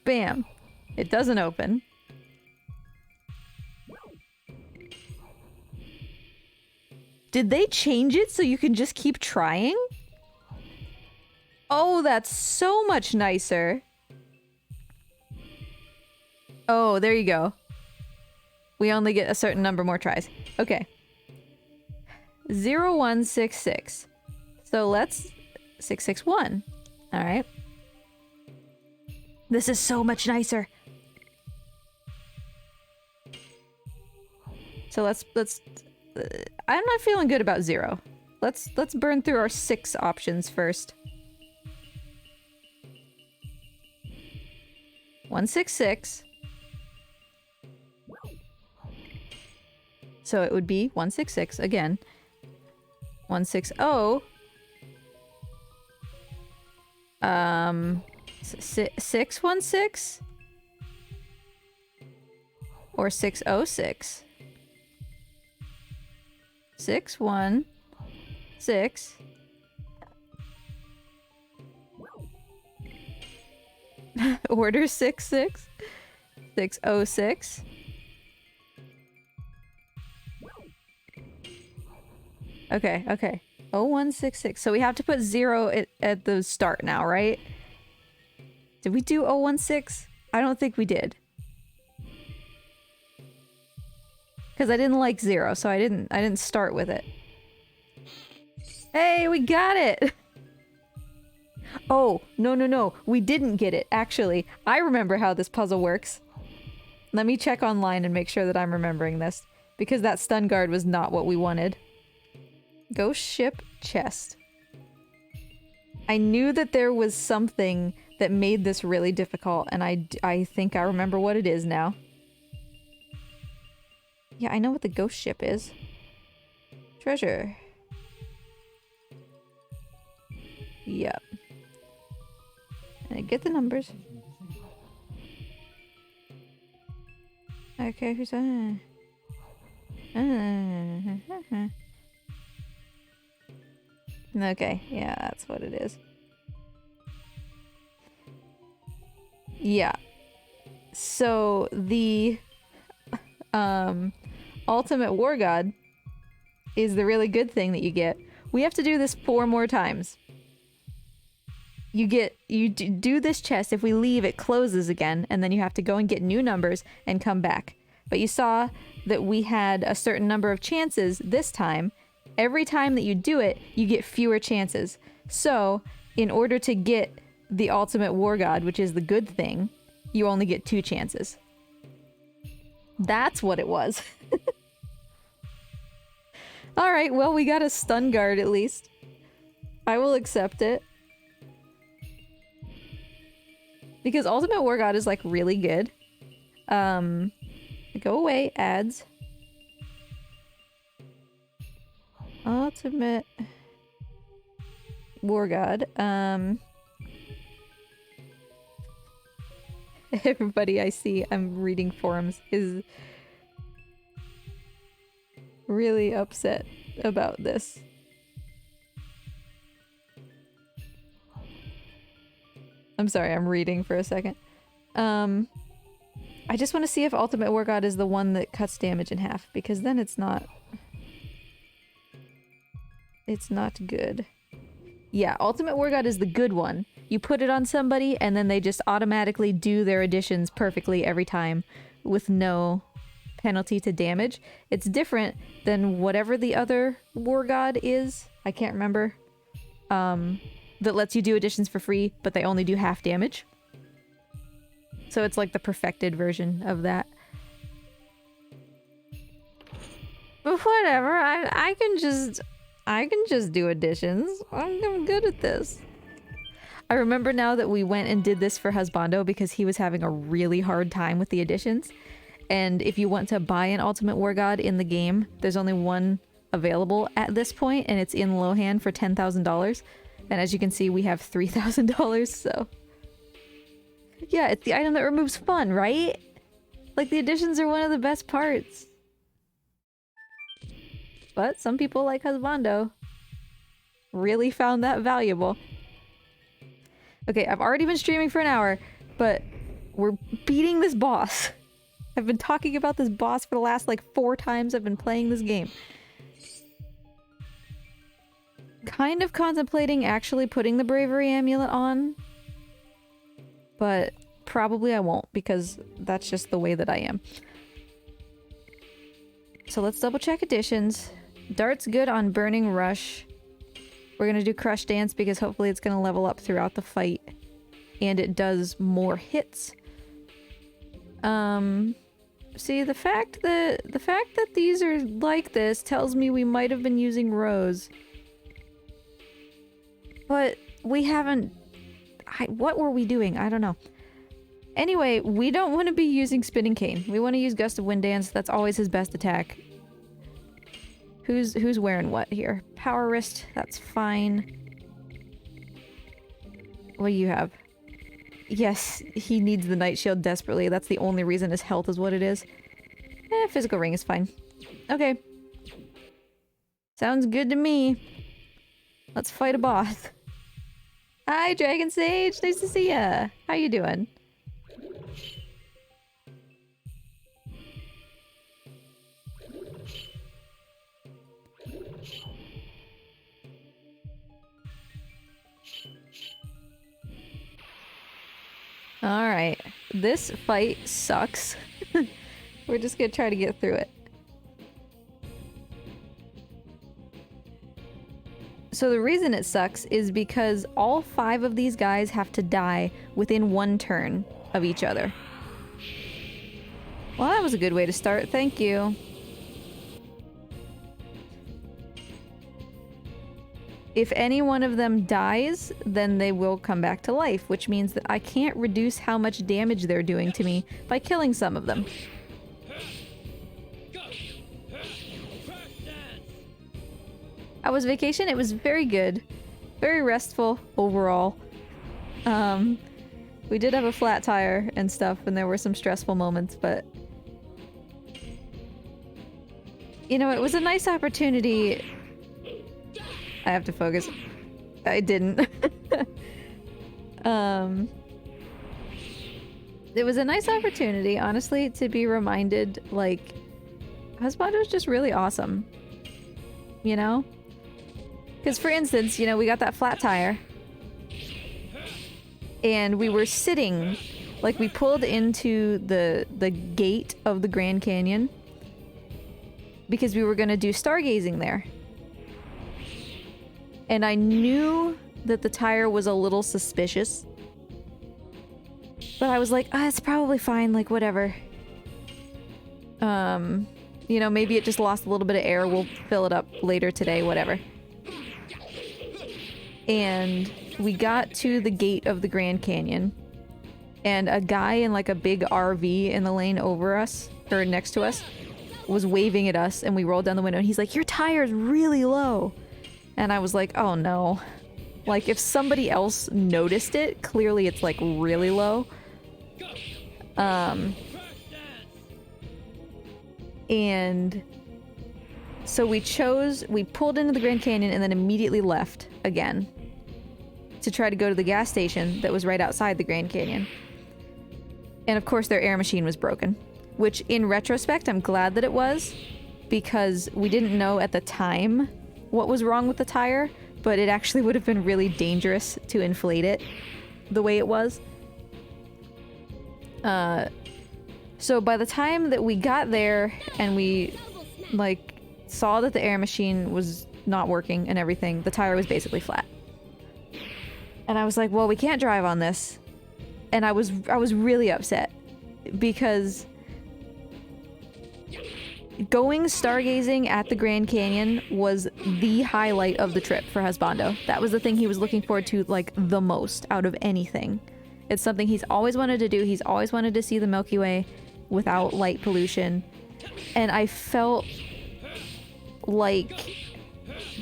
Bam. It doesn't open. Did they change it so you can just keep trying? Oh, that's so much nicer. Oh, there you go. We only get a certain number more tries. Okay. 0166. So let's... 661. Alright. This is so much nicer. So let's I'm not feeling good about 0. Let's burn through our 6 options first. 166. So it would be 166 again. 160. 616 or 606. 616. Order 66. 606. Okay, okay. 0166. So we have to put 0 at the start now, right? Did we do 016? I don't think we did. Because I didn't like 0, so I didn't start with it. Hey, we got it! Oh, no, no, no. We didn't get it, actually. I remember how this puzzle works. Let me check online and make sure that I'm remembering this. Because that stun guard was not what we wanted. Ghost ship chest. I knew that there was something that made this really difficult, and I think I remember what it is now. Yeah, I know what the ghost ship is. Treasure. Yep. And I get the numbers. Okay, who's that? Okay, yeah, that's what it is. Yeah. So the ultimate war god is the really good thing that you get. We have to do this 4 more times. You do this chest. If we leave, it closes again, and then you have to go and get new numbers and come back. But you saw that we had a certain number of chances this time. Every time that you do it, you get fewer chances. So, in order to get the ultimate war god, which is the good thing, you only get 2 chances. That's what it was. Alright, well, we got a stun guard at least. I will accept it. Because Ultimate War God is, like, really good. Go away, ads. Ultimate War God. Everybody I see, I'm reading forums, is really upset about this. I'm sorry, I'm reading for a second. I just want to see if Ultimate War God is the one that cuts damage in half, because then it's not... It's not good. Yeah, Ultimate War God is the good one. You put it on somebody, and then they just automatically do their additions perfectly every time, with no penalty to damage. It's different than whatever the other War God is. I can't remember. That lets you do additions for free, but they only do half damage. So it's like the perfected version of that. But whatever, I can just do additions. I'm good at this. I remember now that we went and did this for Husbando because he was having a really hard time with the additions. And if you want to buy an Ultimate War God in the game, there's only one available at this point, and it's in Lohan for $10,000. And as you can see, we have $3,000, so... Yeah, it's the item that removes fun, right? Like, the additions are one of the best parts. But some people like Husbando really found that valuable. Okay, I've already been streaming for an hour, but we're beating this boss. I've been talking about this boss for the last, like, 4 times I've been playing this game. Kind of contemplating actually putting the Bravery Amulet on, but probably I won't because that's just the way that I am. So let's double check additions. Dart's good on Burning Rush. We're gonna do Crush Dance because hopefully it's gonna level up throughout the fight, and it does more hits. See, the fact that these are like this tells me we might have been using Rose. But we haven't... what were we doing? I don't know. Anyway, we don't want to be using Spinning Cane. We want to use Gust of Wind Dance. That's always his best attack. Who's wearing what here? Power Wrist. That's fine. What do you have? Yes, he needs the Night Shield desperately. That's the only reason his health is what it is. Physical Ring is fine. Okay. Sounds good to me. Let's fight a boss. Hi, Dragon Sage! Nice to see ya! How you doing? Alright. This fight sucks. We're just gonna try to get through it. So the reason it sucks is because all 5 of these guys have to die within 1 turn of each other. Well, that was a good way to start. Thank you. If any one of them dies, then they will come back to life, which means that I can't reduce how much damage they're doing to me by killing some of them. How was vacation? It was very good. Very restful overall. We did have a flat tire and stuff, and there were some stressful moments, but... You know, it was a nice opportunity... I have to focus. I didn't. It was a nice opportunity, honestly, to be reminded, like, Husbando's just really awesome. You know? Because, for instance, you know, we got that flat tire. And we were sitting, like, we pulled into the gate of the Grand Canyon. Because we were going to do stargazing there. And I knew that the tire was a little suspicious. But I was like, it's probably fine, like, whatever. You know, maybe it just lost a little bit of air. We'll fill it up later today, whatever. And we got to the gate of the Grand Canyon. And a guy in, like, a big RV in the lane over us, or next to us, was waving at us. And we rolled down the window and he's like, your tire's really low. And I was like, oh no. Like, if somebody else noticed it, clearly it's, like, really low. And so we pulled into the Grand Canyon and then immediately left again to try to go to the gas station that was right outside the Grand Canyon. And of course their air machine was broken, which in retrospect, I'm glad that it was, because we didn't know at the time what was wrong with the tire, but it actually would have been really dangerous to inflate it the way it was. So by the time that we got there and we, like, saw that the air machine was not working and everything, the tire was basically flat. And I was like, well, we can't drive on this. And I was really upset because going stargazing at the Grand Canyon was the highlight of the trip for Husbando. That was the thing he was looking forward to, like, the most out of anything. It's something he's always wanted to do. He's always wanted to see the Milky Way without light pollution. And I felt like,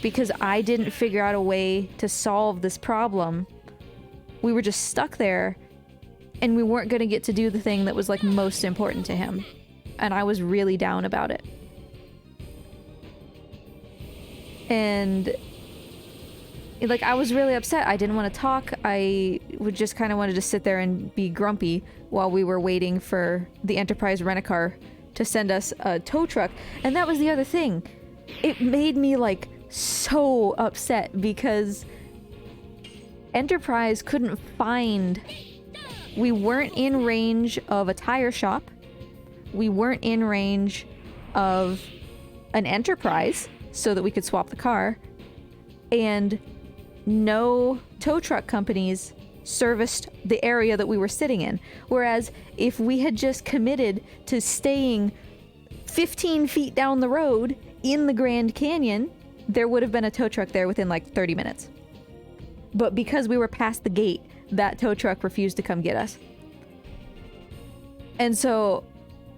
because I didn't figure out a way to solve this problem, we were just stuck there and we weren't going to get to do the thing that was, like, most important to him. And I was really down about it. And, like, I was really upset. I didn't want to talk. I would just kind of wanted to sit there and be grumpy while we were waiting for the Enterprise rent-a-car to send us a tow truck. And that was the other thing. It made me, like, so upset because Enterprise couldn't find... We weren't in range of a tire shop. We weren't in range of an Enterprise so that we could swap the car. And no tow truck companies serviced the area that we were sitting in. Whereas if we had just committed to staying 15 feet down the road in the Grand Canyon, there would have been a tow truck there within, like, 30 minutes. But because we were past the gate, that tow truck refused to come get us. And so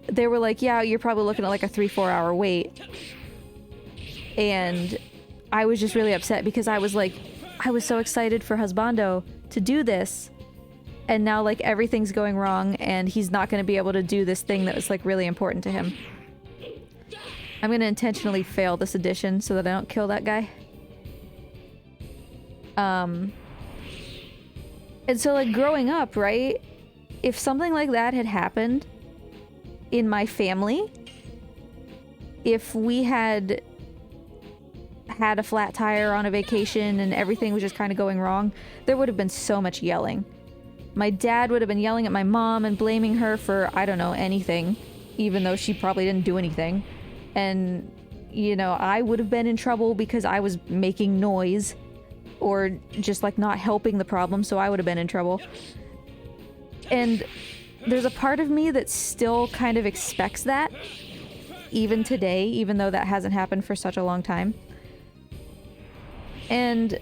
they were like, yeah, you're probably looking at, like, a 3-4 hour wait. And I was just really upset because I was like, I was so excited for Husbando to do this. And now, like, everything's going wrong and he's not going to be able to do this thing that was, like, really important to him. I'm going to intentionally fail this edition so that I don't kill that guy. And so, like, growing up, right? If something like that had happened in my family, if we had a flat tire on a vacation and everything was just kind of going wrong, there would have been so much yelling. My dad would have been yelling at my mom and blaming her for, I don't know, anything, even though she probably didn't do anything. And you know, I would have been in trouble because I was making noise or just like not helping the problem, so I would have been in trouble. And there's a part of me that still kind of expects that, even today, even though that hasn't happened for such a long time. And,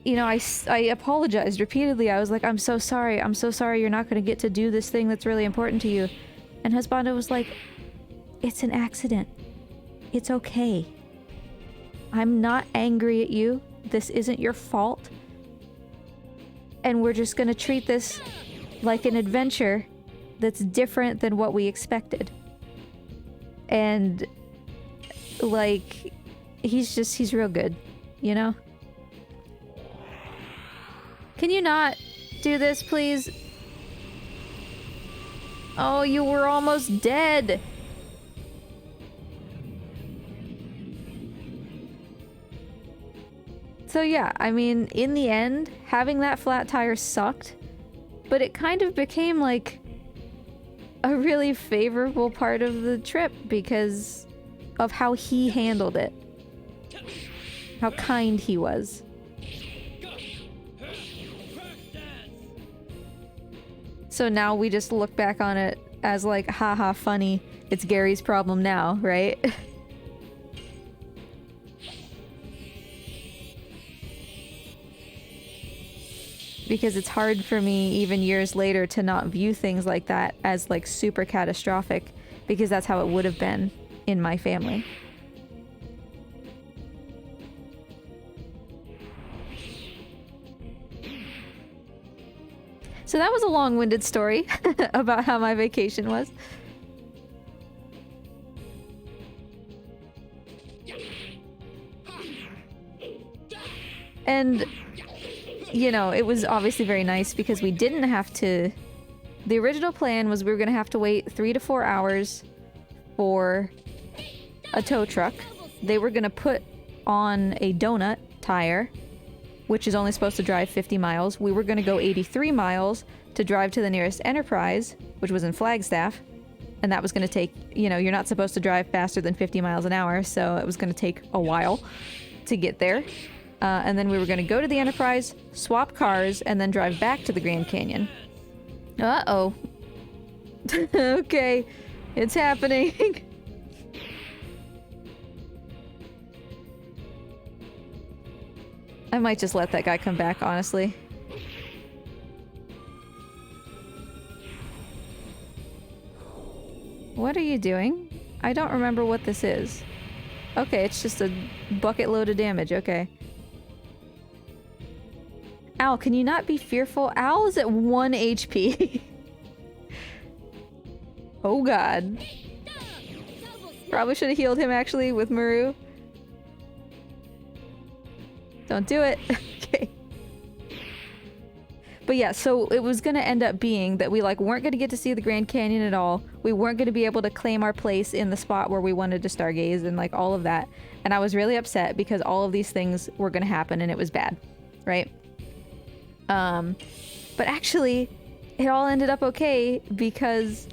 you know, I apologized repeatedly. I was like, I'm so sorry you're not going to get to do this thing that's really important to you. And Husbando was like, it's an accident. It's okay. I'm not angry at you. This isn't your fault. And we're just gonna treat this like an adventure that's different than what we expected. And, like, he's real good, you know? Can you not do this, please? Oh, you were almost dead! So yeah, I mean, in the end, having that flat tire sucked, but it kind of became like a really favorable part of the trip because of how he handled it. How kind he was. So now we just look back on it as like, haha, funny. It's Gary's problem now, right? Because it's hard for me, even years later, to not view things like that as, like, super catastrophic, because that's how it would have been in my family. So that was a long-winded story about how my vacation was. And, you know, it was obviously very nice because we didn't have to... The original plan was we were going to have to wait 3 to 4 hours for a tow truck. They were going to put on a donut tire, which is only supposed to drive 50 miles. We were going to go 83 miles to drive to the nearest Enterprise, which was in Flagstaff. And that was going to take, you know, you're not supposed to drive faster than 50 miles an hour, so it was going to take a while to get there. And then we were going to go to the Enterprise, swap cars, and then drive back to the Grand Canyon. Uh-oh. Okay, it's happening. I might just let that guy come back, honestly. What are you doing? I don't remember what this is. Okay, it's just a bucket load of damage, okay. Al, can you not be fearful? Al is at 1 HP. Oh god. Probably should have healed him actually with Maru. Don't do it. Okay. But yeah, so it was gonna end up being that we like weren't gonna get to see the Grand Canyon at all. We weren't gonna be able to claim our place in the spot where we wanted to stargaze and like all of that. And I was really upset because all of these things were gonna happen and it was bad, right? But actually, it all ended up okay because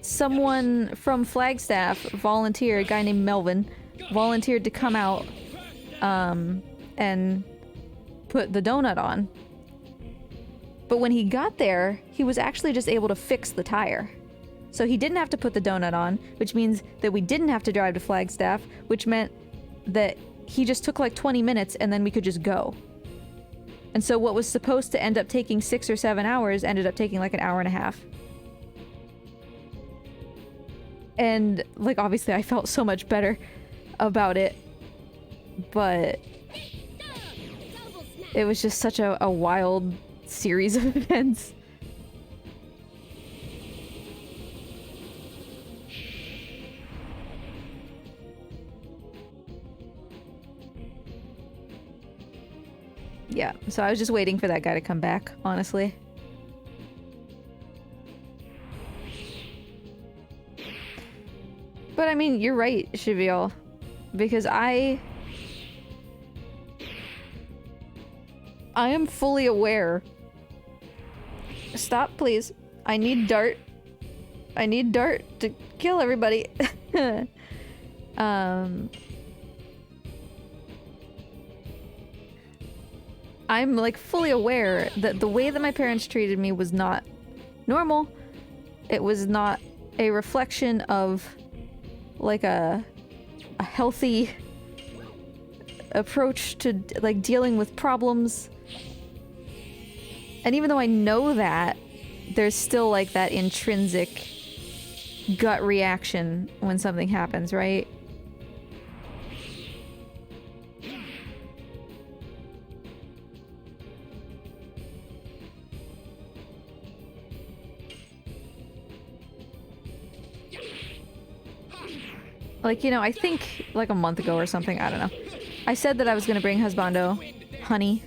someone from Flagstaff volunteered, a guy named Melvin, volunteered to come out and put the donut on. But when he got there, he was actually just able to fix the tire. So he didn't have to put the donut on, which means that we didn't have to drive to Flagstaff, which meant that he just took like 20 minutes and then we could just go. And so what was supposed to end up taking 6 or 7 hours ended up taking like an hour and a half. And like obviously I felt so much better about it, but it was just such a wild series of events. Yeah, so I was just waiting for that guy to come back, honestly. But I mean, you're right, Shivial, because I am fully aware. Stop, please. I need Dart. I need Dart to kill everybody. I'm like fully aware that the way that my parents treated me was not normal. It was not a reflection of like a healthy approach to like dealing with problems. And even though I know that, there's still like that intrinsic gut reaction when something happens, right? Like, you know, I think like a month ago or something, I don't know. I said that I was gonna bring husbando honey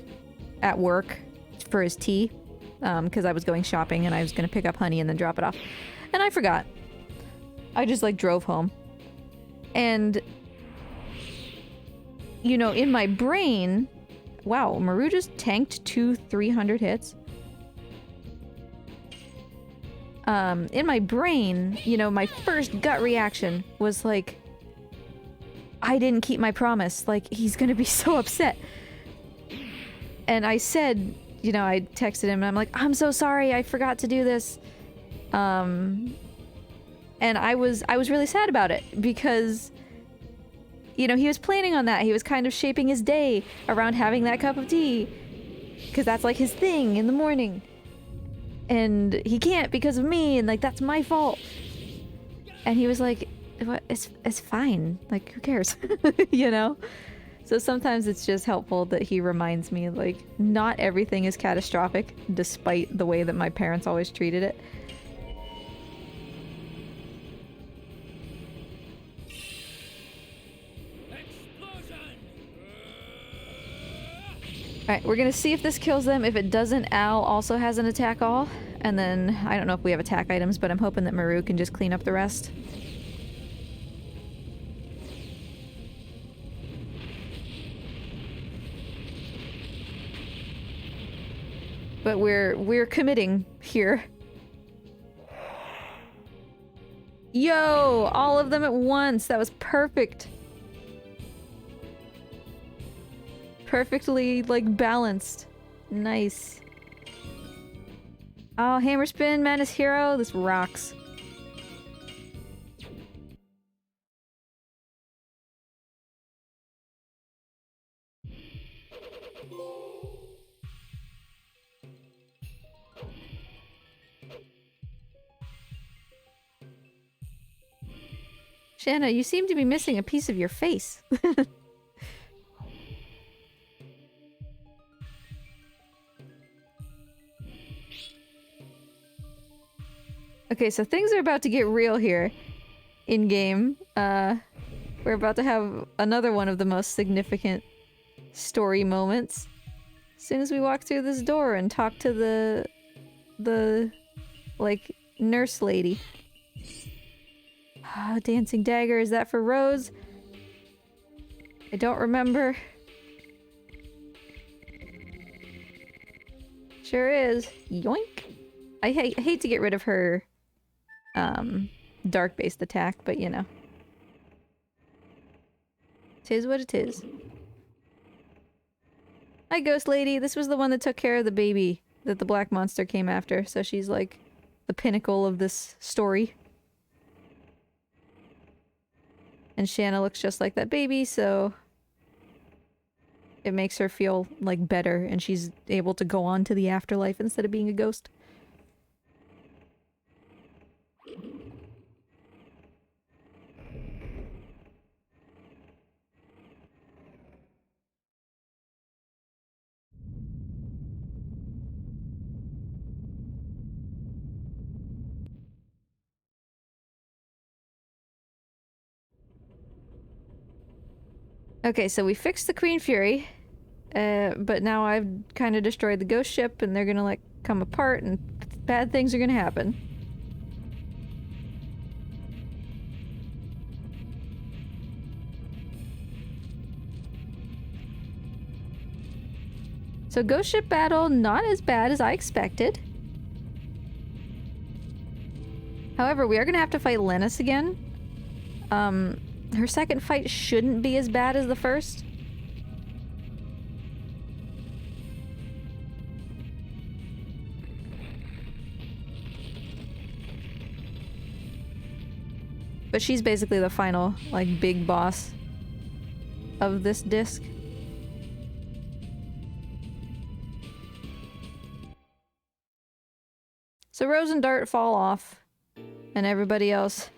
at work for his tea, because I was going shopping and I was gonna pick up honey and then drop it off. And I forgot. I just like drove home. And, you know, in my brain, wow, Maru just tanked 300 hits. In my brain, you know, my first gut reaction was like, I didn't keep my promise. Like, he's gonna be so upset. And I said, you know, I texted him and I'm like, I'm so sorry, I forgot to do this. And I was really sad about it because, you know, he was planning on that. He was kind of shaping his day around having that cup of tea because that's like his thing in the morning. And he can't because of me, and like that's my fault. And he was like, "What? It's fine. Like, who cares?" You know? So sometimes it's just helpful that he reminds me, like, not everything is catastrophic, despite the way that my parents always treated it. Alright, we're gonna see if this kills them. If it doesn't, Al also has an attack all. And then, I don't know if we have attack items, but I'm hoping that Maru can just clean up the rest. But we're committing here. Yo! All of them at once! That was perfect! Perfectly, like, balanced. Nice. Oh, hammer spin, Madness Hero. This rocks. Shanna, you seem to be missing a piece of your face. Okay, so things are about to get real here. In-game. We're about to have another one of the most significant story moments. As soon as we walk through this door and talk to the like, nurse lady. Oh, dancing dagger, is that for Rose? I don't remember. Sure is. Yoink! I hate to get rid of her dark-based attack, but you know. 'Tis what it is. Hi, Ghost Lady. This was the one that took care of the baby that the black monster came after, so she's like the pinnacle of this story. And Shanna looks just like that baby, so it makes her feel like better, and she's able to go on to the afterlife instead of being a ghost. Okay, so we fixed the Queen Fury, but now I've kind of destroyed the ghost ship, and they're gonna, like, come apart, and bad things are gonna happen. So ghost ship battle, not as bad as I expected. However, we are gonna have to fight Lennis again. Her second fight shouldn't be as bad as the first. But she's basically the final, like, big boss of this disc. So Rose and Dart fall off, and everybody else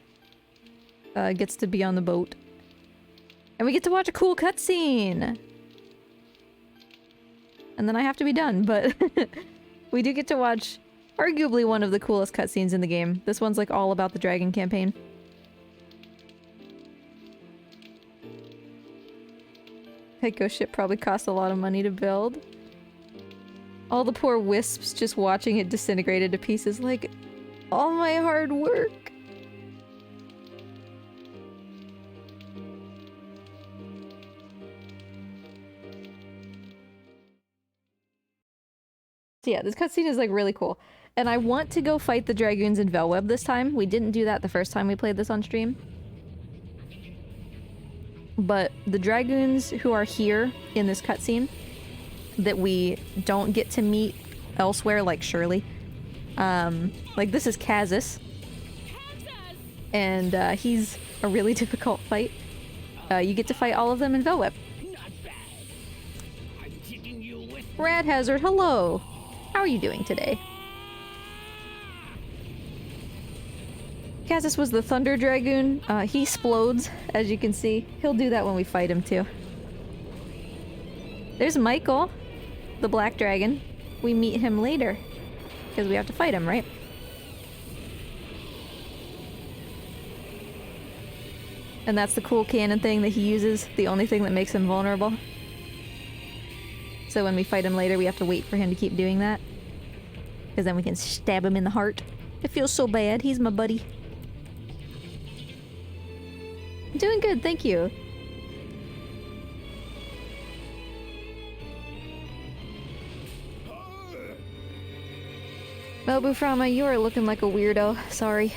gets to be on the boat. And we get to watch a cool cutscene! And then I have to be done, but we do get to watch arguably one of the coolest cutscenes in the game. This one's like all about the Dragon campaign. That ghost ship probably cost a lot of money to build. All the poor wisps just watching it disintegrated to pieces, like, all my hard work. So yeah, this cutscene is like really cool. And I want to go fight the Dragoons in Velweb this time. We didn't do that the first time we played this on stream. But the Dragoons who are here in this cutscene that we don't get to meet elsewhere, like Shirley. Like this is Kazus. And he's a really difficult fight. You get to fight all of them in Velweb. Rad Hazard, hello! How are you doing today? Kazus was the Thunder Dragoon. He explodes, as you can see. He'll do that when we fight him, too. There's Michael, the Black Dragon. We meet him later, because we have to fight him, right? And that's the cool cannon thing that he uses, the only thing that makes him vulnerable. So when we fight him later, we have to wait for him to keep doing that. Because then we can stab him in the heart. It feels so bad. He's my buddy. I'm doing good, thank you. Well, Buframa, you are looking like a weirdo. Sorry.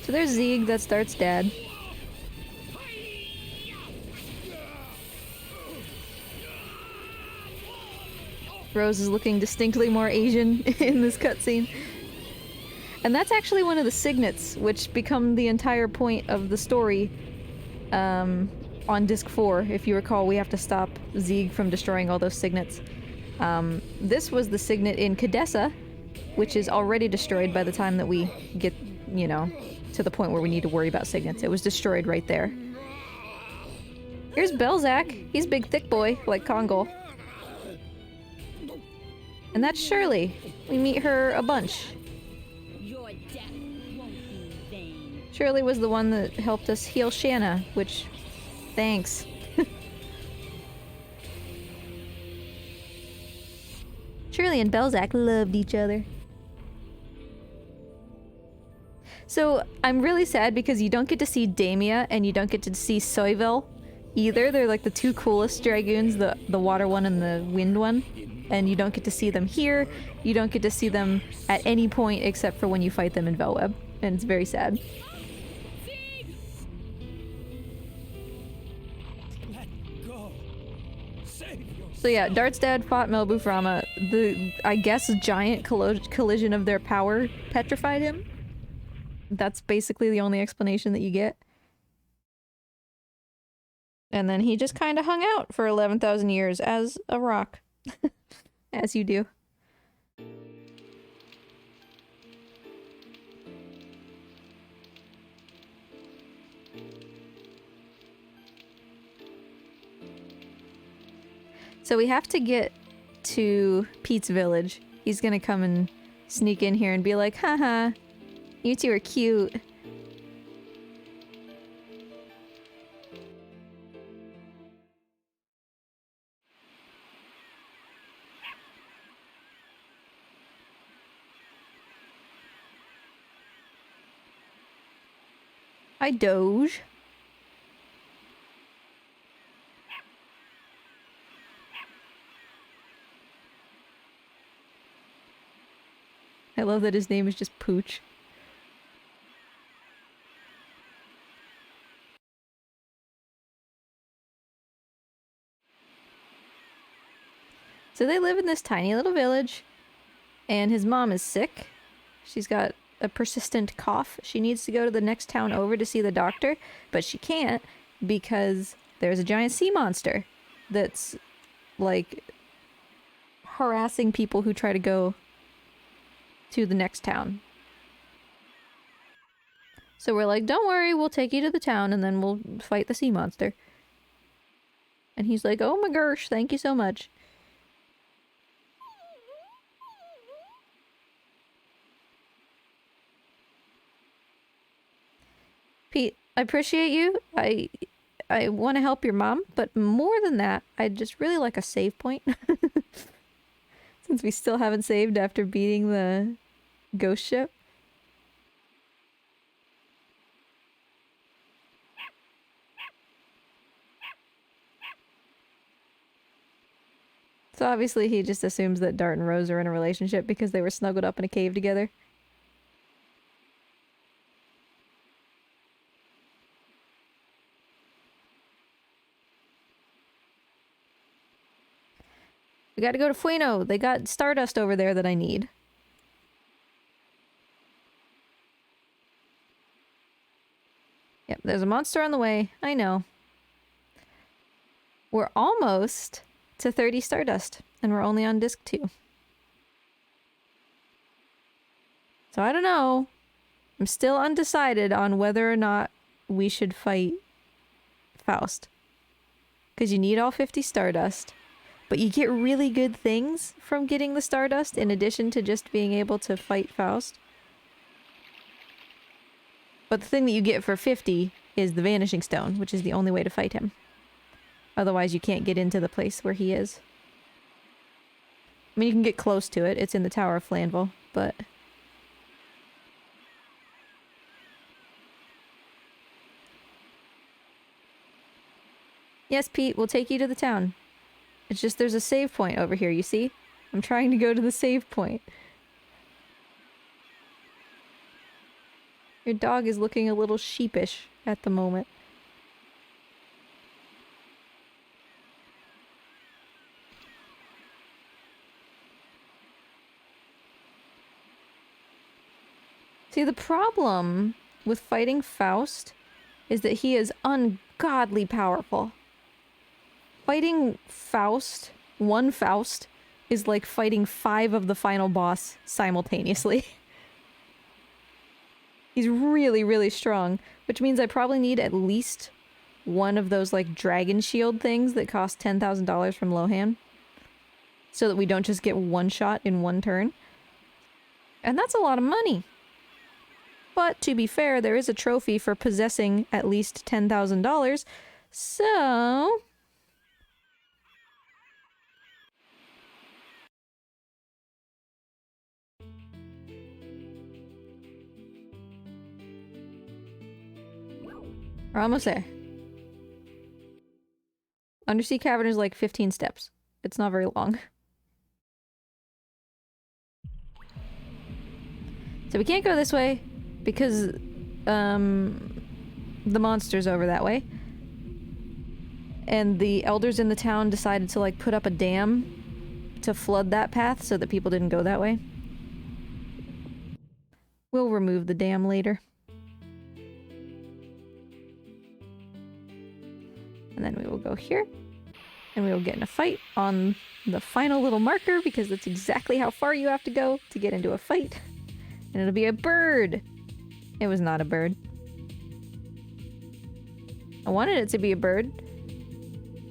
So there's Zieg, that's Dart's dad. Rose is looking distinctly more Asian in this cutscene. And that's actually one of the signets, which become the entire point of the story on Disc 4. If you recall, we have to stop Zieg from destroying all those signets. This was the signet in Cadessa, which is already destroyed by the time that we get, you know, to the point where we need to worry about signets. It was destroyed right there. Here's Belzac. He's big thick boy, like Kongol. And that's Shirley. We meet her a bunch. Your death won't be in vain. Shirley was the one that helped us heal Shanna, which... thanks. Shirley and Belzac loved each other. So, I'm really sad because you don't get to see Damia and you don't get to see Soyvel either. They're like the two coolest Dragoons, the water one and the wind one. And you don't get to see them here. You don't get to see them at any point except for when you fight them in Velweb. And it's very sad. So yeah, Dart's dad fought Melbuframa. The, I guess, giant collision of their power petrified him. That's basically the only explanation that you get. And then he just kind of hung out for 11,000 years as a rock. As you do. So we have to get to Pete's village. He's gonna come and sneak in here and be like, haha, you two are cute. Hi, Doge. I love that his name is just Pooch. So they live in this tiny little village, and his mom is sick. She's got a persistent cough. She needs to go to the next town over to see the doctor, but she can't because there's a giant sea monster that's, like, harassing people who try to go to the next town. So we're like, don't worry, we'll take you to the town and then we'll fight the sea monster. And he's like, oh my gosh, thank you so much. Pete, I appreciate you. I want to help your mom, but more than that, I'd just really like a save point. Since we still haven't saved after beating the ghost ship. So obviously he just assumes that Dart and Rose are in a relationship because they were snuggled up in a cave together. We gotta go to Fueno. They got Stardust over there that I need. Yep, there's a monster on the way. I know. We're almost to 30 Stardust, and we're only on disc 2. So I don't know. I'm still undecided on whether or not we should fight Faust. Because you need all 50 Stardust. But you get really good things from getting the Stardust in addition to just being able to fight Faust. But the thing that you get for 50 is the Vanishing Stone, which is the only way to fight him. Otherwise you can't get into the place where he is. I mean, you can get close to it. It's in the Tower of Flanville, but... Yes, Pete, we'll take you to the town. It's just there's a save point over here, you see? I'm trying to go to the save point. Your dog is looking a little sheepish at the moment. See, the problem with fighting Faust is that he is ungodly powerful. Fighting Faust, one Faust, is like fighting 5 of the final boss simultaneously. He's really, really strong, which means I probably need at least one of those, like, dragon shield things that cost $10,000 from Lohan. So that we don't just get one shot in one turn. And that's a lot of money. But, to be fair, there is a trophy for possessing at least $10,000, so... We're almost there. Undersea Cavern is like 15 steps. It's not very long. So we can't go this way because the monster's over that way. And the elders in the town decided to like put up a dam to flood that path so that people didn't go that way. We'll remove the dam later. And then we will go here. And we will get in a fight on the final little marker because that's exactly how far you have to go to get into a fight. And it'll be a bird. It was not a bird. I wanted it to be a bird.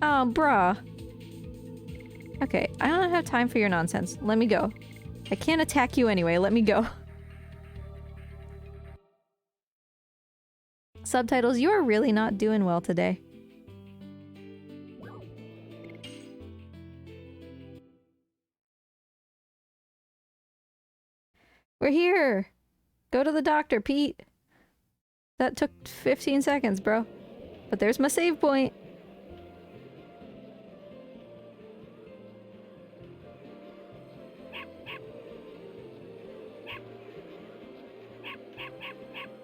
Oh, bruh. Okay, I don't have time for your nonsense. Let me go. I can't attack you anyway. Let me go. Subtitles, you are really not doing well today. We're here! Go to the doctor, Pete! That took 15 seconds, bro. But there's my save point!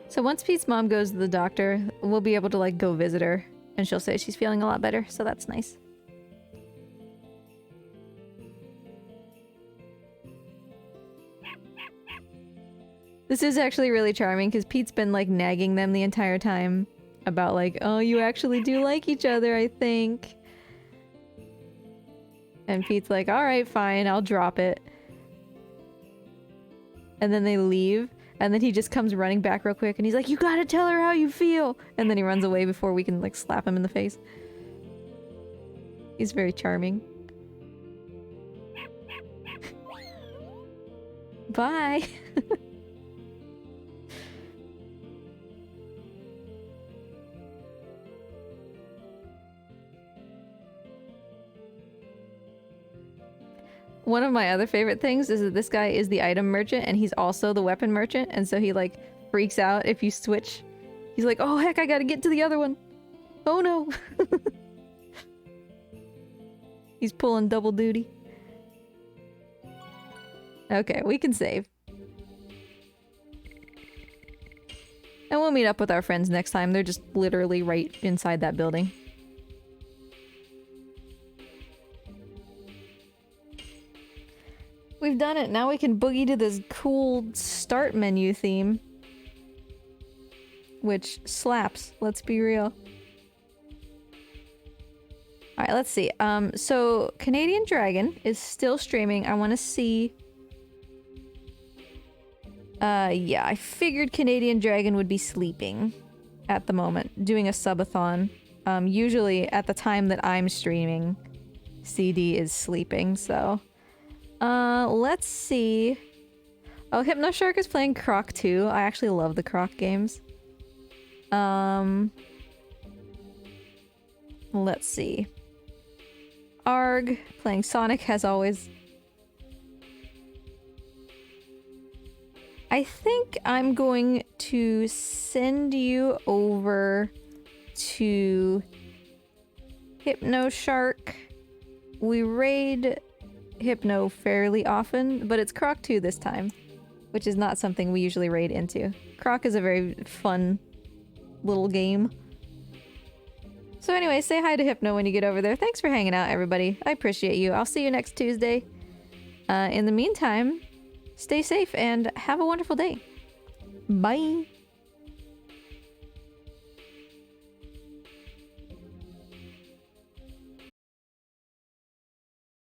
So once Pete's mom goes to the doctor, we'll be able to, like, go visit her. And she'll say she's feeling a lot better, so that's nice. This is actually really charming because Pete's been like nagging them the entire time about like, oh, you actually do like each other, I think. And Pete's like, all right, fine, I'll drop it. And then they leave, and then he just comes running back real quick and he's like, you gotta tell her how you feel. And then he runs away before we can like slap him in the face. He's very charming. Bye. One of my other favorite things is that this guy is the item merchant and he's also the weapon merchant, and so he like freaks out if you switch. He's like, oh heck, I gotta get to the other one. Oh no. He's pulling double duty. Okay, we can save. And we'll meet up with our friends next time. They're just literally right inside that building. We've done it. Now we can boogie to this cool start menu theme. Which slaps, let's be real. Alright, let's see. So Canadian Dragon is still streaming. I want to see... yeah, I figured Canadian Dragon would be sleeping at the moment, doing a subathon. Usually at the time that I'm streaming, CD is sleeping, so... let's see. Oh, Hypnoshark is playing Croc 2. I actually love the Croc games. Let's see. Arg playing Sonic as always. I think I'm going to send you over to Hypnoshark. We raid Hypno fairly often, but it's Croc 2 this time, which is not something we usually raid into. Croc is a very fun little game. So anyway, say hi to Hypno when you get over there. Thanks for hanging out, everybody. I appreciate you. I'll see you next Tuesday. In the meantime, stay safe and have a wonderful day. Bye!